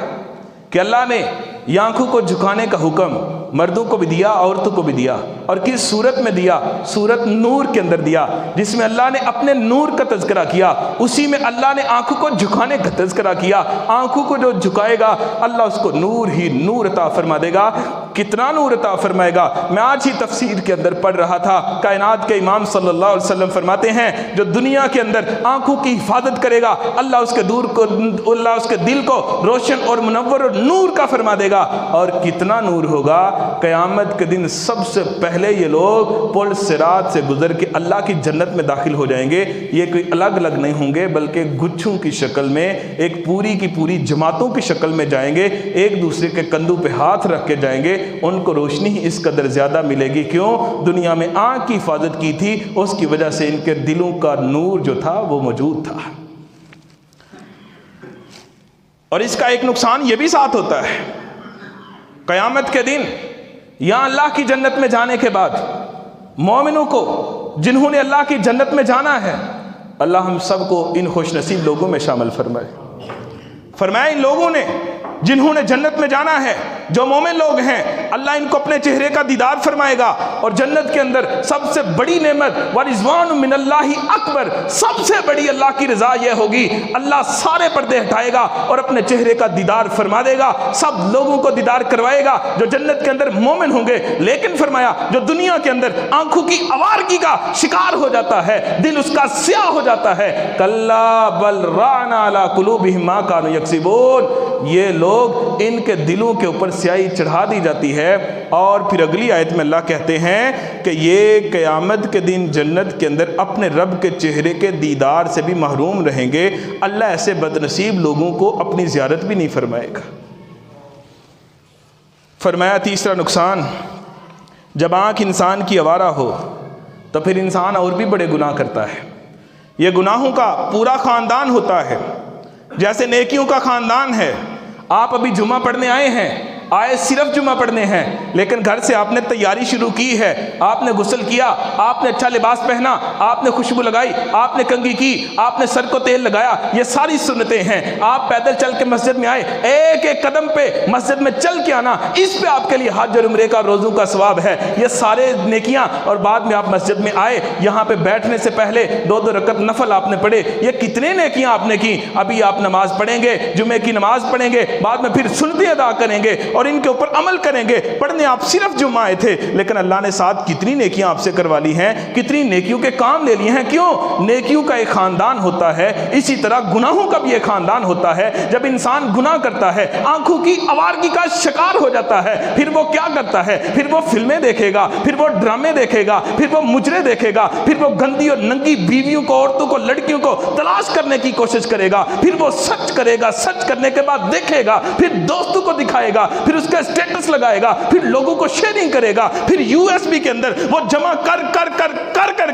کہ اللہ نے یہ آنکھوں کو جھکانے کا حکم مردوں کو بھی دیا، عورتوں کو بھی دیا، اور کس صورت میں دیا؟ صورت نور کے اندر دیا، جس میں اللہ نے اپنے نور کا تذکرہ کیا، اسی میں اللہ نے آنکھوں کو جھکانے کا تذکرہ کیا۔ آنکھوں کو جو جھکائے گا اللہ اس کو نور ہی نور عطا فرما دے گا۔ کتنا نور عطا فرمائے گا؟ میں آج ہی تفسیر کے اندر پڑھ رہا تھا، کائنات کے امام صلی اللہ علیہ وسلم فرماتے ہیں جو دنیا کے اندر آنکھوں کی حفاظت کرے گا اللہ اس کے دل کو روشن اور منور اور نور کا فرما دے گا۔ اور کتنا نور ہوگا؟ قیامت کے دن سب سے پہلے یہ لوگ پل صراط سے گزر کے اللہ کی جنت میں داخل ہو جائیں گے۔ یہ کوئی الگ الگ نہیں ہوں گے بلکہ گچھوں کی شکل میں ایک پوری کی پوری جماعتوں کی شکل میں جائیں گے، ایک دوسرے کے کندھوں پہ ہاتھ رکھ کے جائیں گے۔ ان کو روشنی ہی اس قدر زیادہ ملے گی، کیوں؟ دنیا میں آنکھ کی حفاظت کی تھی، اس کی وجہ سے ان کے دلوں کا نور جو تھا وہ موجود تھا۔ اور اس کا ایک نقصان یہ بھی ساتھ ہوتا ہے، قیامت کے دن یہاں اللہ کی جنت میں جانے کے بعد مومنوں کو جنہوں نے اللہ کی جنت میں جانا ہے، اللہ ہم سب کو ان خوش نصیب لوگوں میں شامل فرمائے ان لوگوں نے جنہوں نے جنت میں جانا ہے، جو مومن لوگ ہیں اللہ ان کو اپنے چہرے کا دیدار فرمائے گا، اور جنت کے اندر سب سے بڑی نعمت ورضوان من اللہ اکبر، سب سے بڑی اللہ کی رضا یہ ہوگی اللہ سارے پردے ہٹائے گا اور اپنے چہرے کا دیدار فرما دے گا، سب لوگوں کو دیدار کروائے گا جو جنت کے اندر مومن ہوں گے۔ لیکن فرمایا جو دنیا کے اندر آنکھوں کی آوارگی کا شکار ہو جاتا ہے، دل اس کا سیاہ ہو جاتا ہے، کلا بل ران علی قلوبہم ما کانوا یکسبون، یہ لوگ ان کے دلوں کے اوپر سیاہی چڑھا دی جاتی ہے۔ اور پھر اگلی آیت میں اللہ کہتے ہیں کہ یہ قیامت کے دن جنت کے اندر اپنے رب کے چہرے کے دیدار سے بھی محروم رہیں گے، اللہ ایسے بدنصیب لوگوں کو اپنی زیارت بھی نہیں فرمائے گا۔ فرمایا تیسرا نقصان، جب آنکھ انسان کی آوارہ ہو تو پھر انسان اور بھی بڑے گناہ کرتا ہے، یہ گناہوں کا پورا خاندان ہوتا ہے، جیسے نیکیوں کا خاندان ہے۔ آپ ابھی جمعہ پڑھنے آئے ہیں، آئے صرف جمعہ پڑھنے ہیں، لیکن گھر سے آپ نے تیاری شروع کی ہے، آپ نے غسل کیا، آپ نے اچھا لباس پہنا، آپ نے خوشبو لگائی، آپ نے کنگھی کی، آپ نے سر کو تیل لگایا، یہ ساری سنتیں ہیں۔ آپ پیدل چل کے مسجد میں آئے، ایک ایک قدم پہ مسجد میں چل کے آنا، اس پہ آپ کے لیے حج اور عمرے کا روزوں کا ثواب ہے، یہ سارے نیکیاں۔ اور بعد میں آپ مسجد میں آئے، یہاں پہ بیٹھنے سے پہلے 2 رکعت نفل آپ نے پڑھے، یہ کتنے نیکیاں آپ نے کی۔ ابھی آپ نماز پڑھیں گے، جمعے کی نماز پڑھیں گے، بعد میں پھر سنتیں ادا کریں گے اور ان کے اوپر عمل کریں گے۔ پڑھنے آپ صرف جمعہ آئے تھے، لیکن اللہ نے ساتھ کتنی نیکیاں آپ سے کروا لی ہیں، کتنی نیکیوں کے کام لے لیے ہیں۔ کیوں؟ نیکیوں کا ایک خاندان ہوتا ہے، اسی طرح گناہوں کا بھی ایک خاندان ہوتا ہے۔ جب انسان گناہ کرتا ہے، آنکھوں کی آوارگی کا شکار ہو جاتا ہے، پھر وہ کیا کرتا ہے؟ پھر وہ فلمیں دیکھے گا، پھر وہ ڈرامے دیکھے گا، پھر وہ مجرے دیکھے گا، پھر وہ گندی اور ننگی بیویوں کو، عورتوں کو، لڑکیوں کو تلاش کرنے کی کوشش کرے گا، پھر وہ سچ کرے گا، سچ کرنے کے بعد دیکھے گا، پھر دوستوں کو دکھائے گا، پھر اس کا اسٹیٹس لگائے گا، پھر لوگوں کو شیئرنگ کرے گا، پھر USB کے اندر وہ جمع کر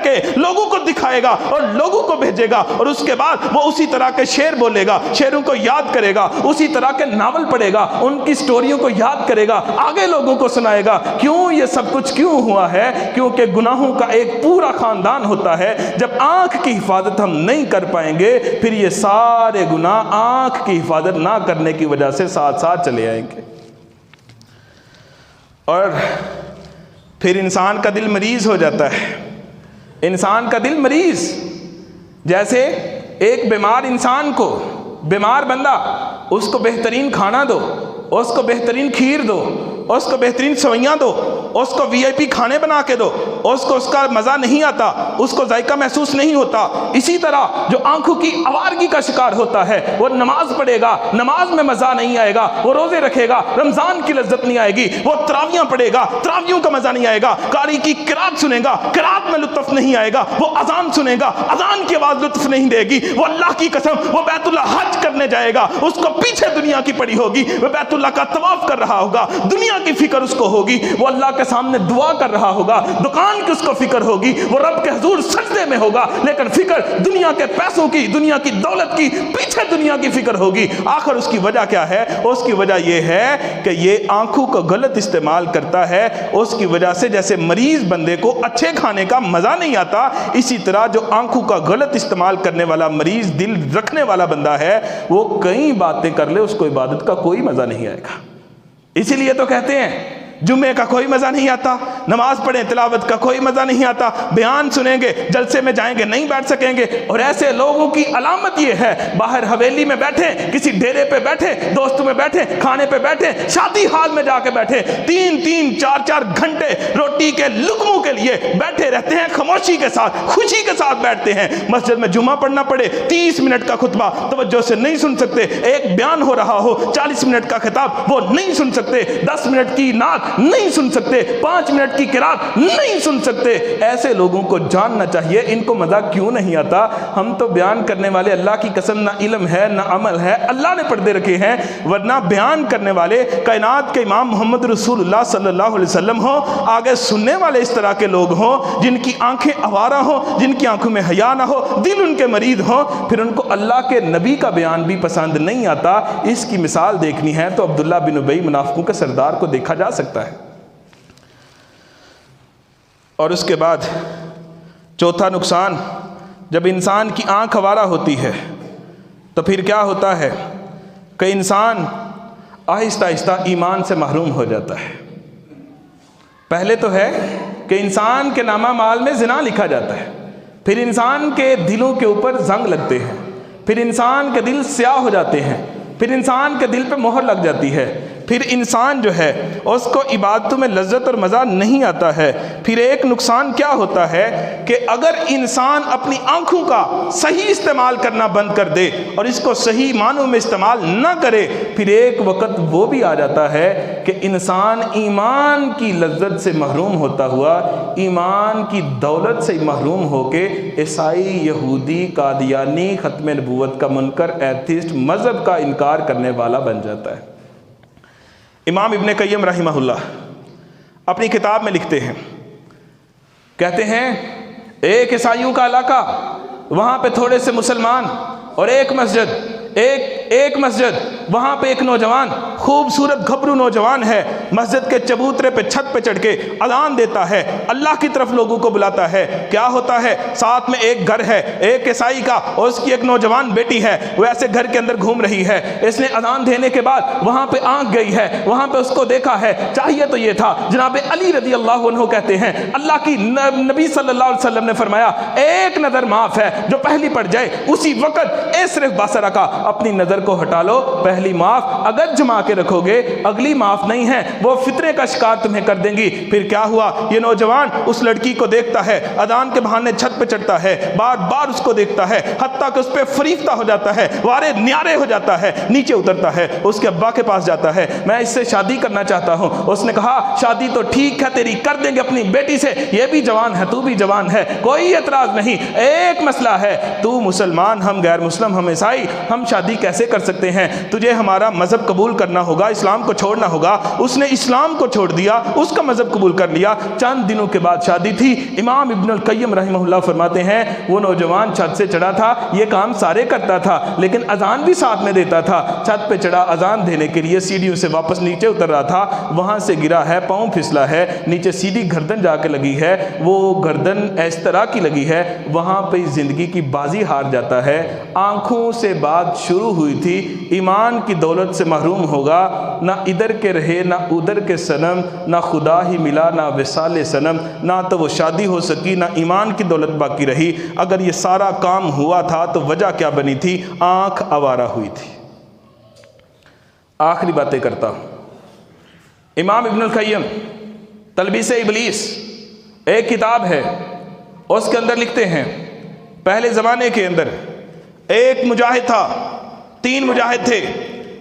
کے لوگوں کو دکھائے گا اور لوگوں کو بھیجے گا، اور اس کے بعد وہ اسی طرح کے شعر بولے گا، شعروں کو یاد کرے گا، اسی طرح کے ناول پڑھے گا، ان کی سٹوریوں کو یاد کرے گا، آگے لوگوں کو سنائے گا۔ کیوں یہ سب کچھ کیوں ہوا ہے؟ کیونکہ گناہوں کا ایک پورا خاندان ہوتا ہے۔ جب آنکھ کی حفاظت ہم نہیں کر پائیں گے، پھر یہ سارے گناہ آنکھ کی حفاظت نہ کرنے کی وجہ سے ساتھ ساتھ چلے آئیں گے، اور پھر انسان کا دل مریض ہو جاتا ہے۔ انسان کا دل مریض، جیسے ایک بیمار انسان کو، بیمار بندہ، اس کو بہترین کھانا دو، اس کو بہترین کھیر دو، اس کو بہترین سوئیاں دو، اس کو VIP کھانے بنا کے دو، اس کو اس کا مزہ نہیں آتا، اس کو ذائقہ محسوس نہیں ہوتا۔ اسی طرح جو آنکھوں کی آوارگی کا شکار ہوتا ہے، وہ نماز پڑھے گا، نماز میں مزہ نہیں آئے گا، وہ روزے رکھے گا، رمضان کی لذت نہیں آئے گی، وہ تراویحاں پڑھے گا، تراویحوں کا مزہ نہیں آئے گا، قاری کی قرات سنے گا، قرات میں لطف نہیں آئے گا، وہ اذان سنے گا، اذان کی آواز لطف نہیں دے گی، وہ اللہ کی قسم وہ بیت اللہ حج کرنے جائے گا، اس کو پیچھے دنیا کی پڑی ہوگی، وہ بیت اللہ کا طواف کر رہا ہوگا، دنیا کی فکر اس کو ہوگی، وہ اللہ کے سامنے دعا کر رہا ہوگا، دکان کی اس کو فکر ہوگی، وہ رب کے حضور سجدے میں ہوگا، لیکن فکر دنیا کے پیسوں کی، دنیا کی دولت کی، پیچھے دنیا کی فکر ہوگی۔ آخر اس کی وجہ کیا ہے؟ اس کی وجہ یہ ہے کہ یہ آنکھوں کو غلط استعمال کرتا ہے۔ اس کی وجہ سے جیسے مریض بندے کو اچھے کھانے کا مزہ نہیں آتا، اسی طرح جو آنکھوں کا غلط استعمال کرنے والا مریض دل رکھنے والا بندہ ہے، وہ کئی باتیں کر لے، اس کو عبادت کا کوئی مزہ نہیں آئے گا۔ اسی لیے تو کہتے ہیں جمعے کا کوئی مزہ نہیں آتا، نماز پڑھیں تلاوت کا کوئی مزہ نہیں آتا، بیان سنیں گے جلسے میں جائیں گے نہیں بیٹھ سکیں گے۔ اور ایسے لوگوں کی علامت یہ ہے، باہر حویلی میں بیٹھے، کسی ڈیرے پہ بیٹھے، دوستوں میں بیٹھے، کھانے پہ بیٹھے، شادی حال میں جا کے بیٹھے، 3-3 4-4 گھنٹے روٹی کے لقموں کے لیے بیٹھے رہتے ہیں، خاموشی کے ساتھ، خوشی کے ساتھ بیٹھتے ہیں۔ مسجد میں جمعہ پڑھنا پڑے، 30 منٹ کا خطبہ توجہ سے نہیں سن سکتے، ایک بیان ہو رہا ہو 40 منٹ کا خطاب وہ نہیں سن سکتے، 10 منٹ کی نعت نہیں سن سکتے، 5 منٹ کی قرات نہیں سن سکتے۔ ایسے لوگوں کو جاننا چاہیے ان کو مزہ کیوں نہیں آتا۔ ہم تو بیان کرنے والے اللہ کی قسم نہ علم ہے نہ عمل ہے، اللہ نے پردے رکھے ہیں، ورنہ بیان کرنے والے کائنات کے امام محمد رسول اللہ صلی اللہ علیہ وسلم ہو، آگے سننے والے اس طرح کے لوگ ہوں جن کی آنکھیں آوارہ ہوں، جن کی آنکھوں میں حیا نہ ہو، دل ان کے مریض ہوں، پھر ان کو اللہ کے نبی کا بیان بھی پسند نہیں آتا۔ اس کی مثال دیکھنی ہے تو عبداللہ بن ابی منافقوں کے سردار کو دیکھا جا سکتا ہے۔ اور اس کے بعد چوتھا نقصان، جب انسان کی آنکھ آوارہ ہوتی ہے تو پھر کیا ہوتا ہے کہ انسان آہستہ آہستہ ایمان سے محروم ہو جاتا ہے۔ پہلے تو ہے کہ انسان کے نامہ مال میں زنا لکھا جاتا ہے، پھر انسان کے دلوں کے اوپر زنگ لگتے ہیں، پھر انسان کے دل سیاہ ہو جاتے ہیں، پھر انسان کے دل پہ مہر لگ جاتی ہے، پھر انسان جو ہے اس کو عبادتوں میں لذت اور مزہ نہیں آتا ہے۔ پھر ایک نقصان کیا ہوتا ہے کہ اگر انسان اپنی آنکھوں کا صحیح استعمال کرنا بند کر دے اور اس کو صحیح معنوں میں استعمال نہ کرے، پھر ایک وقت وہ بھی آ جاتا ہے کہ انسان ایمان کی لذت سے محروم ہوتا ہوا، ایمان کی دولت سے محروم ہو کے عیسائی، یہودی، قادیانی، ختم نبوت کا منکر، ایتھسٹ، مذہب کا انکار کرنے والا بن جاتا ہے۔ امام ابن قیم رحمہ اللہ اپنی کتاب میں لکھتے ہیں، کہتے ہیں ایک عیسائیوں کا علاقہ، وہاں پہ تھوڑے سے مسلمان اور ایک مسجد، وہاں پہ ایک نوجوان، خوبصورت گھبرو نوجوان ہے، مسجد کے چبوترے پہ چھت پہ چڑھ کے اذان دیتا ہے، اللہ کی طرف لوگوں کو بلاتا ہے۔ کیا ہوتا ہے؟ ساتھ میں ایک گھر ہے، ایک عیسائی کا، اور اس کی ایک نوجوان بیٹی ہے، وہ ایسے گھر کے اندر گھوم رہی ہے۔ اس نے اذان دینے کے بعد وہاں پہ آنکھ گئی ہے، وہاں پہ اس کو دیکھا ہے۔ چاہیے تو یہ تھا، جناب علی رضی اللہ عنہ کہتے ہیں اللہ کی نبی صلی اللہ علیہ وسلم نے فرمایا ایک نظر معاف ہے، جو پہلی پڑ جائے اسی وقت صرف بصرہ کا، اپنی نظر کو ہٹا لو، پہلی معاف، اگر جما کے رکھو گے اگلی معاف نہیں ہے، وہ فطرے کا شکار تمہیں کر دیں گی۔ پھر کیا ہوا؟ یہ نوجوان اس لڑکی کو دیکھتا ہے، اذان کے بہانے چھت پہ چڑھتا ہے، بار بار اس کو دیکھتا ہے، حتیٰ کہ اس پہ فریفتہ ہو جاتا ہے، وارے نیارے ہو جاتا ہے، نیچے اترتا ہے، اس کے ابا کے پاس جاتا ہے، میں اس سے شادی کرنا چاہتا ہوں۔ اس نے کہا شادی تو ٹھیک ہے تیری کر دیں گے اپنی بیٹی سے، یہ بھی جوان ہے تو بھی جوان ہے، کوئی اعتراض نہیں، ایک مسئلہ ہے، تو مسلمان، ہم غیر مسلم، ہم عیسائی، ہم شادی کیسے کر سکتے ہیں؟ تجھے ہمارا مذہب قبول کرنا ہوگا، اسلام کو چھوڑنا ہوگا۔ اس نے اسلام کو چھوڑ دیا، اس کا مذہب قبول کر لیا۔ چند دنوں کے بعد شادی تھی۔ امام ابن القیم رحمہ اللہ فرماتے ہیں وہ نوجوان چھت سے چڑھا تھا، یہ کام سارے کرتا تھا لیکن اذان بھی ساتھ میں دیتا تھا۔ چھت پہ چڑھا اذان دینے کے لیے، سیڑھیوں سے واپس نیچے اتر رہا تھا، وہاں سے گرا ہے، پاؤں پھسلا ہے، نیچے سیدھی گردن جا کے لگی ہے، وہ گردن اس طرح کی لگی ہے، وہاں پہ زندگی کی بازی ہار جاتا ہے۔ آنکھوں سے بات شروع ہوئی تھی، ایمان کی دولت سے محروم ہوگا، نہ ادھر کے رہے نہ ادھر کے صنم، نہ خدا ہی ملا نہ وصال صنم، نہ تو وہ شادی ہو سکی نہ ایمان کی دولت باقی رہی۔ اگر یہ سارا کام ہوا تھا تو وجہ کیا بنی تھی؟ آنکھ آوارہ ہوئی تھی۔ آخری باتیں کرتا ہوں۔ امام ابن القیم تلبیس ابلیس ایک کتاب ہے، اس کے اندر لکھتے ہیں پہلے زمانے کے اندر ایک مجاہد تھا، 3 مجاہد تھے،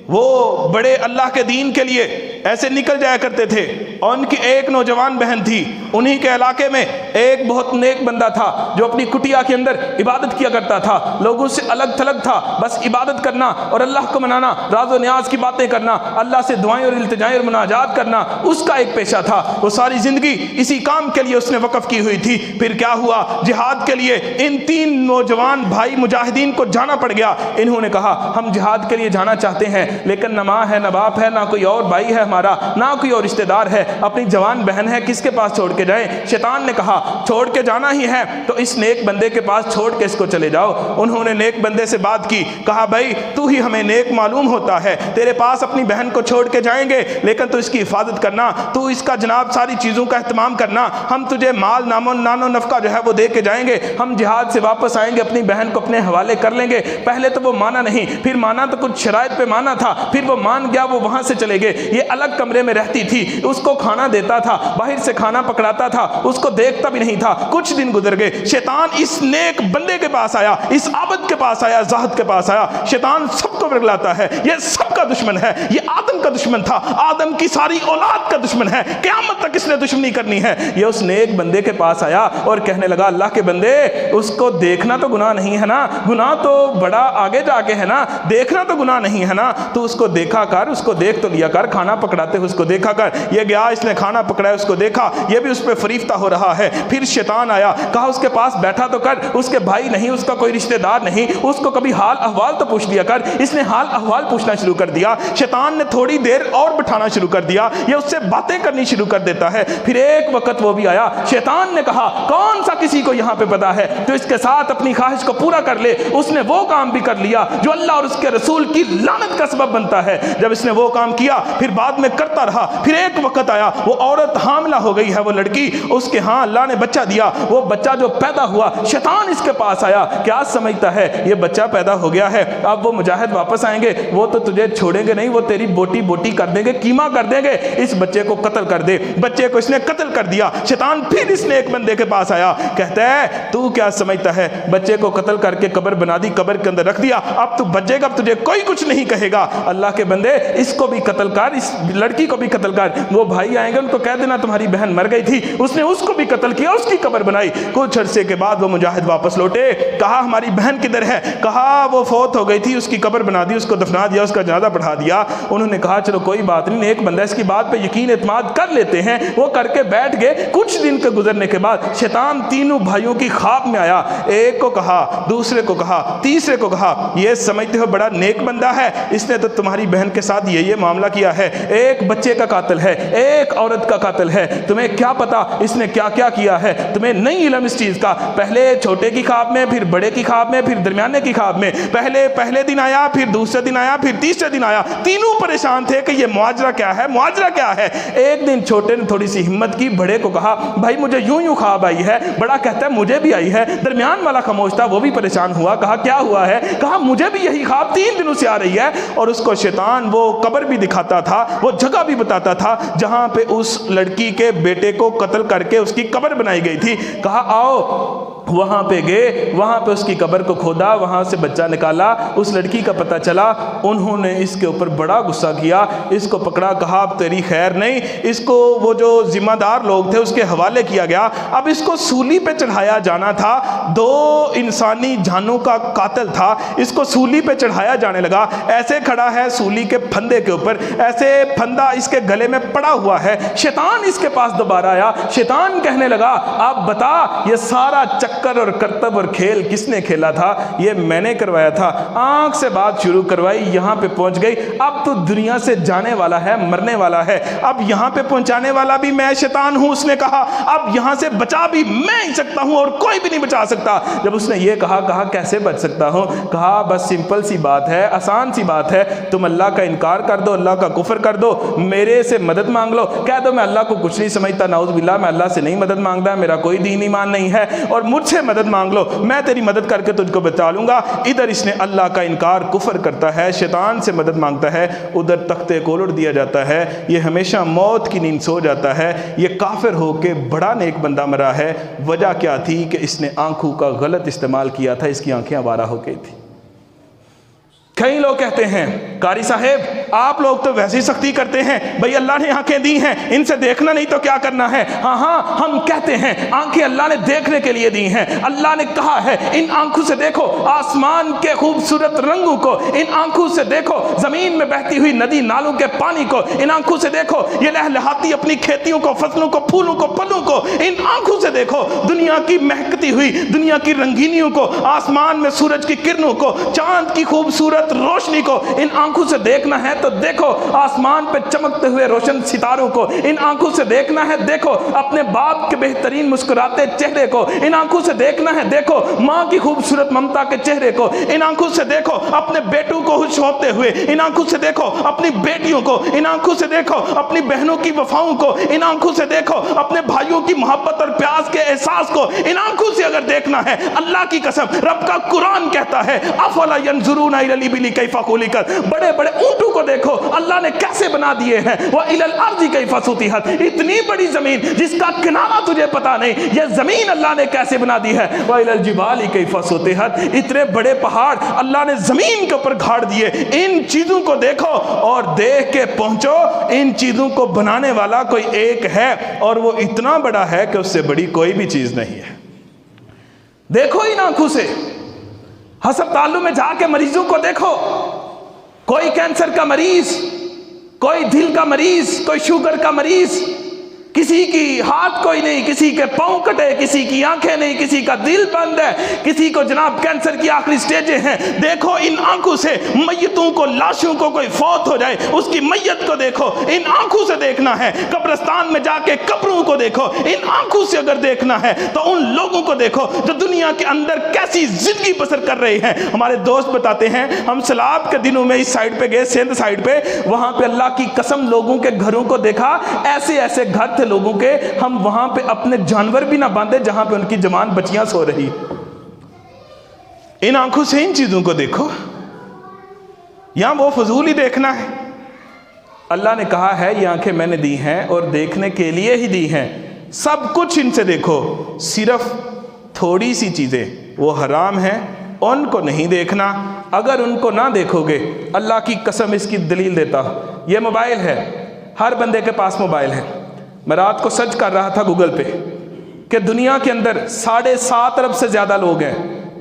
وہ بڑے اللہ کے دین کے لیے ایسے نکل جایا کرتے تھے، اور ان کی ایک نوجوان بہن تھی۔ انہی کے علاقے میں ایک بہت نیک بندہ تھا جو اپنی کٹیا کے اندر عبادت کیا کرتا تھا، لوگوں سے الگ تھلگ تھا، بس عبادت کرنا اور اللہ کو منانا، راز و نیاز کی باتیں کرنا، اللہ سے دعائیں اور التجائیں اور مناجات کرنا اس کا ایک پیشہ تھا۔ وہ ساری زندگی اسی کام کے لیے اس نے وقف کی ہوئی تھی۔ پھر کیا ہوا، جہاد کے لیے ان 3 نوجوان بھائی مجاہدین کو جانا پڑ گیا۔ انہوں نے کہا ہم جہاد کے لیے جانا چاہتے ہیں، لیکن نہ ماں ہے نہ باپ ہے، نہ کوئی اور بھائی ہے ہمارا، نہ کوئی اور رشتہ دار ہے، اپنی جوان بہن ہے، کس کے پاس چھوڑ کے جائیں؟ شیطان نے کہا چھوڑ کے جانا ہی ہے تو اس نیک بندے کے پاس چھوڑ کے اس کو چلے جاؤ۔ انہوں نے نیک بندے سے بات کی، کہا بھائی تو ہی ہمیں نیک معلوم ہوتا ہے، تیرے پاس اپنی بہن کو چھوڑ کے جائیں گے، لیکن تو اس کی حفاظت کرنا، تو اس کا جناب ساری چیزوں کا اہتمام کرنا، ہم تجھے مال نان و نفقہ جو ہے وہ دے کے جائیں گے، ہم جہاد سے واپس آئیں گے اپنی بہن کو اپنے حوالے کر لیں گے۔ پہلے تو وہ مانا نہیں، پھر مانا تو کچھ شرائط پہ مانا تھا، پھر وہ مان گیا، وہ وہاں سے چلے گئے۔ یہ الگ کمرے میں رہتی تھی، اس کو کھانا دیتا تھا، باہر سے کھانا پکڑاتا تھا، اس کو دیکھتا بھی نہیں تھا۔ کچھ دن گزر گئے، شیطان اس نیک بندے کے پاس آیا، اس عابد کے پاس آیا، زاہد کے پاس آیا۔ شیطان سب کو ورگلاتا ہے، یہ سب کا دشمن ہے، یہ آدم کا دشمن تھا، آدم کی ساری اولاد کا دشمن ہے، قیامت تک اس نے دشمنی کرنی ہے۔ یہ اس نیک بندے کے پاس آیا اور کہنے لگا اللہ کے بندے اس کو دیکھنا تو گناہ نہیں ہے نا، گناہ تو بڑا آگے جا کے ہے نا، دیکھنا تو گناہ نہیں ہے نا، تو اس کو دیکھا کر، اس کو دیکھ تو لیا کر، کھانا پکڑاتے ہوئے اس کو دیکھا کر۔ یہ گیا، اس نے کھانا پکڑایا، اس کو دیکھا، یہ بھی اس پہ فریفتہ ہو رہا ہے۔ پھر شیطان آیا، کہا اس کے پاس بیٹھا تو کر، اس کے بھائی نہیں، اس کا کوئی رشتہ دار نہیں، اس کو کبھی حال احوال تو پوچھ لیا کر۔ اس نے حال احوال پوچھنا شروع کر دیا۔ شیطان نے تھوڑی دیر اور بٹھانا شروع کر دیا، یہ اس سے باتیں کرنی شروع کر دیتا ہے۔ پھر ایک وقت وہ بھی آیا، شیطان نے کہا کون سا کسی کو یہاں پہ پتا ہے تو اس کے ساتھ اپنی خواہش کو پورا کر لے۔ اس نے وہ کام بھی کر لیا جو اللہ اور اس کے رسول کی لعنت کا سبب بنتا ہے۔ جب اس نے وہ کام کیا پھر بعد میں کرتا رہا۔ پھر ایک وقت آیا، وہ عورت حاملہ ہو گئی ہے، وہ لڑکی، اس کے ہاں اللہ نے بچہ دیا، وہ بچہ جو پیدا ہوا، شیطان اس کے پاس آیا، کیا سمجھتا ہے یہ بچہ پیدا ہو گیا ہے، اب وہ مجاہد واپس آئیں گے، وہ تو تجھے چھوڑیں گے نہیں، وہ تیری بوٹی بوٹی کر دیں گے، قیمہ کر دیں گے، اس بچے کو قتل کر دے۔ بچے کو اس نے قتل کر دیا۔ شیطان پھر اس نے ایک بندے کے پاس آیا، کہتا ہے تو کیا سمجھتا ہے، بچے کو قتل کر کے قبر بنا دی، قبر کے اندر رکھ دیا، اب تو بچے گا، اب تجھے کوئی کچھ نہیں کہے گا۔ اللہ کے بندے اس کو بھی قتل کر، اس لڑکی کو بھی قتل کر، وہ بھائی آئیں گے ان کو کہہ دینا تمہاری بہن مر گئی تھی، اس نے اس کو بھی قتل کیا، اس کی قبر بنائی۔ کچھ عرصے کے بعد وہ مجاہد واپس لوٹے، کہا ہماری بہن کدھر ہے، کہا وہ فوت ہو گئی تھی، اس کی قبر بنا دی، اس کو دفنا دیا، اس کا جنازہ پڑھا دیا۔ انہوں نے کہا چلو کوئی بات نہیں، ایک بندہ اس کی بات پہ یقین اعتماد کر لیتے ہیں، وہ کر کے بیٹھ گئے۔ کچھ دن کے گزرنے کے بعد شیطان تینوں بھائیوں کی خواب میں آیا، ایک کو کہا، دوسرے کو کہا، تیسرے کو کہا یہ سمجھتے ہو بڑا نیک بندہ ہے، اس نے تو تمہاری بہن کے ساتھ یہ معاملہ کیا ہے، ایک بچے کا قاتل ہے، ایک عورت کا قاتل ہے، تمہیں کیا پتا اس نے کیا کیا کیا ہے، تمہیں نہیں علم اس چیز کا۔ پہلے چھوٹے کی خواب میں، پھر بڑے کی خواب میں، پھر درمیانے کی خواب میں، پہلے دن آیا، پھر دوسرے دن آیا، پھر تیسرے دن آیا، تینوں پریشان تھے کہ یہ معاجرہ کیا ہے، معاجرہ کیا ہے۔ ایک دن چھوٹے نے تھوڑی سی ہمت کی، بڑے کو کہا بھائی مجھے یوں خواب آئی ہے، بڑا کہتا ہے مجھے بھی آئی ہے، درمیان والا خاموش تھا، وہ بھی پریشان ہوا، کہا کیا ہوا ہے، کہا مجھے بھی یہی خواب 3 دنوں سے آ رہی ہے، اور اس کو شیطان وہ قبر بھی دکھاتا تھا، وہ جگہ بھی بتاتا تھا جہاں پہ اس لڑکی کے بیٹے کو قتل کر کے اس کی قبر بنائی گئی تھی۔ کہا آؤ، وہاں پہ گئے، وہاں پہ اس کی قبر کو کھودا، وہاں سے بچہ نکالا، اس لڑکی کا پتہ چلا، انہوں نے اس کے اوپر بڑا غصہ کیا، اس کو پکڑا، کہا اب تیری خیر نہیں، اس کو وہ جو ذمہ دار لوگ تھے اس کے حوالے کیا گیا، اب اس کو سولی پہ چڑھایا جانا تھا، 2 انسانی جانوں کا قاتل تھا، اس کو سولی پہ چڑھایا جانے لگا، ایسے کھڑا ہے سولی کے پھندے کے اوپر، ایسے پھندا اس کے گلے میں پڑا ہوا ہے۔ شیطان اس کے پاس دوبارہ آیا، شیطان کہنے لگا اب بتا یہ سارا چکر اور کرتب اور کھیل کس نے کھیلا تھا، یہ میں نے کروایا تھا، آنکھ سے بات شروع کروائی، یہاں پہ پہنچ گئی، اب تو دنیا سے جانے والا ہے، مرنے والا ہے، اب یہاں پہ پہنچانے والا بھی میں شیطان ہوں۔ اس نے کہا اب یہاں سے بچا بھی میں ہی سکتا ہوں اور کوئی بھی نہیں بچا سکتا۔ جب اس نے یہ کہا کیسے بچ سکتا ہوں، کہا بس سمپل سی بات ہے، آسان سی بات ہے، تم اللہ کا انکار کر دو، اللہ کا کفر کر دو، میرے سے مدد مانگ لو، کہہ دو میں اللہ کو کچھ نہیں سمجھتا، نعوذ باللہ میں اللہ سے نہیں مدد مانگتا، میرا کوئی دین ایمان نہیں ہے، اور مجھ مجھ سے مدد مانگ لو، میں تیری مدد کر کے تجھ کو بچا لوں گا۔ ادھر اس نے اللہ کا انکار، کفر کرتا ہے، شیطان سے مدد مانگتا ہے، ادھر تختے کو الٹ دیا جاتا ہے، یہ ہمیشہ موت کی نیند سو جاتا ہے۔ یہ کافر ہو کے بڑا نیک بندہ مرا ہے، وجہ کیا تھی کہ اس نے آنکھوں کا غلط استعمال کیا تھا، اس کی آنکھیں آوارہ ہو گئی تھی۔ کئی لوگ کہتے ہیں قاری صاحب آپ لوگ تو ویسی سختی کرتے ہیں، بھئی اللہ نے آنکھیں دی ہیں، ان سے دیکھنا نہیں تو کیا کرنا ہے؟ ہاں ہم کہتے ہیں آنکھیں اللہ نے دیکھنے کے لیے دی ہیں۔ اللہ نے کہا ہے ان آنکھوں سے دیکھو آسمان کے خوبصورت رنگوں کو، ان آنکھوں سے دیکھو زمین میں بہتی ہوئی ندی نالوں کے پانی کو، ان آنکھوں سے دیکھو یہ لہلہاتی اپنی کھیتیوں کو، فصلوں کو، پھولوں کو، پھلوں کو، ان آنکھوں سے دیکھو دنیا کی مہکتی ہوئی دنیا کی رنگینیوں کو، آسمان میں سورج کی کرنوں کو، چاند کی خوبصورت روشنی کو۔ ان آنکھوں سے دیکھنا ہے تو دیکھو آسمان پہ چمکتے ہوئے روشن ستاروں کو، ان آنکھوں سے دیکھنا ہے دیکھو اپنے باپ کے بہترین مسکراتے چہرے کو، ان آنکھوں سے دیکھنا ہے دیکھو ماں کی خوبصورت ممتا کے چہرے کو، ان آنکھوں سے دیکھو اپنے بیٹوں کو خوش ہوتے ہوئے، ان آنکھوں سے دیکھو اپنی بیٹیوں کو، ان آنکھوں سے دیکھو اپنی بہنوں کی وفاؤں کو، ان آنکھوں سے دیکھو اپنے بھائیوں کی محبت اور پیاس کے احساس کو۔ ان آنکھوں سے اگر دیکھنا ہے، اللہ کی قسم رب کا قرآن کہتا ہے افلا ينظرون الى الابل کیف خلقت، بڑے بڑے اونٹوں کو دیکھو اللہ نے کیسے بنا دیے ہیں، وَإِلَى الْأَرْضِ كَيْفَ سُطِحَتْ، اتنی بڑی زمین جس کا کنارہ تجھے پتا نہیں، یہ زمین اللہ نے کیسے بنا دی ہے، وَإِلَى الْجِبَالِ كَيْفَ سُطِحَتْ، اتنے بڑے پہاڑ اللہ نے زمین کے اوپر گھاڑ دیے۔ ان چیزوں کو دیکھو اور دیکھ کے پہنچو ان چیزوں کو بنانے والا کوئی ایک ہے، اور وہ اتنا بڑا ہے کہ اس سے بڑی کوئی بھی چیز نہیں ہے۔ دیکھو ان آنکھوں سے، ہسپتالوں میں جا کے مریضوں کو دیکھو، کوئی کینسر کا مریض، کوئی دل کا مریض، کوئی شوگر کا مریض، کسی کی ہاتھ کوئی نہیں، کسی کے پاؤں کٹے، کسی کی آنکھیں نہیں، کسی کا دل بند ہے، کسی کو جناب کینسر کی آخری سٹیجیں ہیں۔ دیکھو ان آنکھوں سے میتوں کو، لاشوں کو، کوئی فوت ہو جائے اس کی میت کو دیکھو، ان آنکھوں سے دیکھنا ہے۔ قبرستان میں جا کے قبروں کو دیکھو، ان آنکھوں سے اگر دیکھنا ہے تو ان لوگوں کو دیکھو جو دنیا کے اندر کیسی زندگی بسر کر رہے ہیں۔ ہمارے دوست بتاتے ہیں ہم سیلاب کے دنوں میں اس سائیڈ پہ گئے، سندھ سائیڈ پہ، وہاں پہ اللہ کی قسم لوگوں کے گھروں کو دیکھا، ایسے ایسے گھر تھے لوگوں کے، ہم وہاں پہ اپنے جانور بھی نہ باندھے جہاں پہ ان کی جوان بچیاں سو رہی۔ ان آنکھوں سے ان چیزوں کو دیکھو، یہاں وہ فضول ہی دیکھنا ہے۔ اللہ نے کہا ہے یہ آنکھیں میں نے دی ہیں اور دیکھنے کے لیے ہی دی ہیں، سب کچھ ان سے دیکھو، صرف تھوڑی سی چیزیں وہ حرام ہیں ان کو نہیں دیکھنا۔ اگر ان کو نہ دیکھو گے، اللہ کی قسم اس کی دلیل دیتا، یہ موبائل ہے، ہر بندے کے پاس موبائل ہے۔ میں رات کو سرچ کر رہا تھا گوگل پہ کہ دنیا کے اندر 7.5 ارب سے زیادہ لوگ ہیں،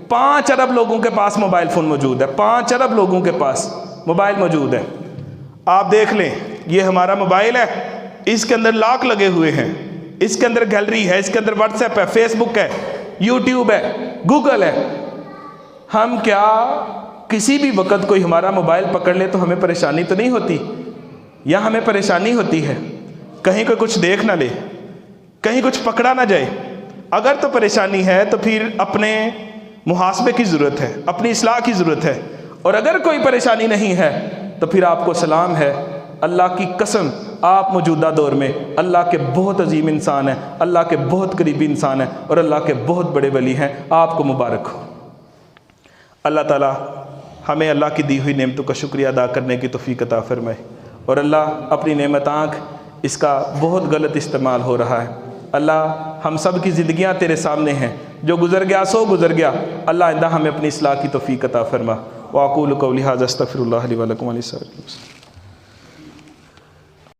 5 ارب لوگوں کے پاس موبائل فون موجود ہے، 5 ارب لوگوں کے پاس موبائل موجود ہے۔ آپ دیکھ لیں یہ ہمارا موبائل ہے، اس کے اندر لاک لگے ہوئے ہیں، اس کے اندر گیلری ہے، اس کے اندر واٹس ایپ ہے، فیس بک ہے، یوٹیوب ہے، گوگل ہے۔ ہم کیا کسی بھی وقت کوئی ہمارا موبائل پکڑ لے تو ہمیں پریشانی تو نہیں ہوتی؟ یا ہمیں پریشانی ہوتی ہے کہیں کوئی کچھ دیکھ نہ لے، کہیں کچھ پکڑا نہ جائے؟ اگر تو پریشانی ہے تو پھر اپنے محاسبے کی ضرورت ہے، اپنی اصلاح کی ضرورت ہے، اور اگر کوئی پریشانی نہیں ہے تو پھر آپ کو سلام ہے۔ اللہ کی قسم آپ موجودہ دور میں اللہ کے بہت عظیم انسان ہیں، اللہ کے بہت قریبی انسان ہیں، اور اللہ کے بہت بڑے ولی ہیں، آپ کو مبارک ہو۔ اللہ تعالیٰ ہمیں اللہ کی دی ہوئی نعمتوں کا شکریہ ادا کرنے کی توفیق عطا فرمائے، اور اللہ اپنی نعمت آنکھ اس کا بہت غلط استعمال ہو رہا ہے۔ اللہ ہم سب کی زندگیاں تیرے سامنے ہیں، جو گزر گیا سو گزر گیا، اللہ آئندہ ہمیں اپنی اصلاح کی توفیق عطا فرما۔ وَأَقُولُ قَوْلِي هَٰذَا أَسْتَغْفِرُ اللَّهَ لِي وَلَكُمْ وَلِسَائِرِ الْمُسْلِمِينَ۔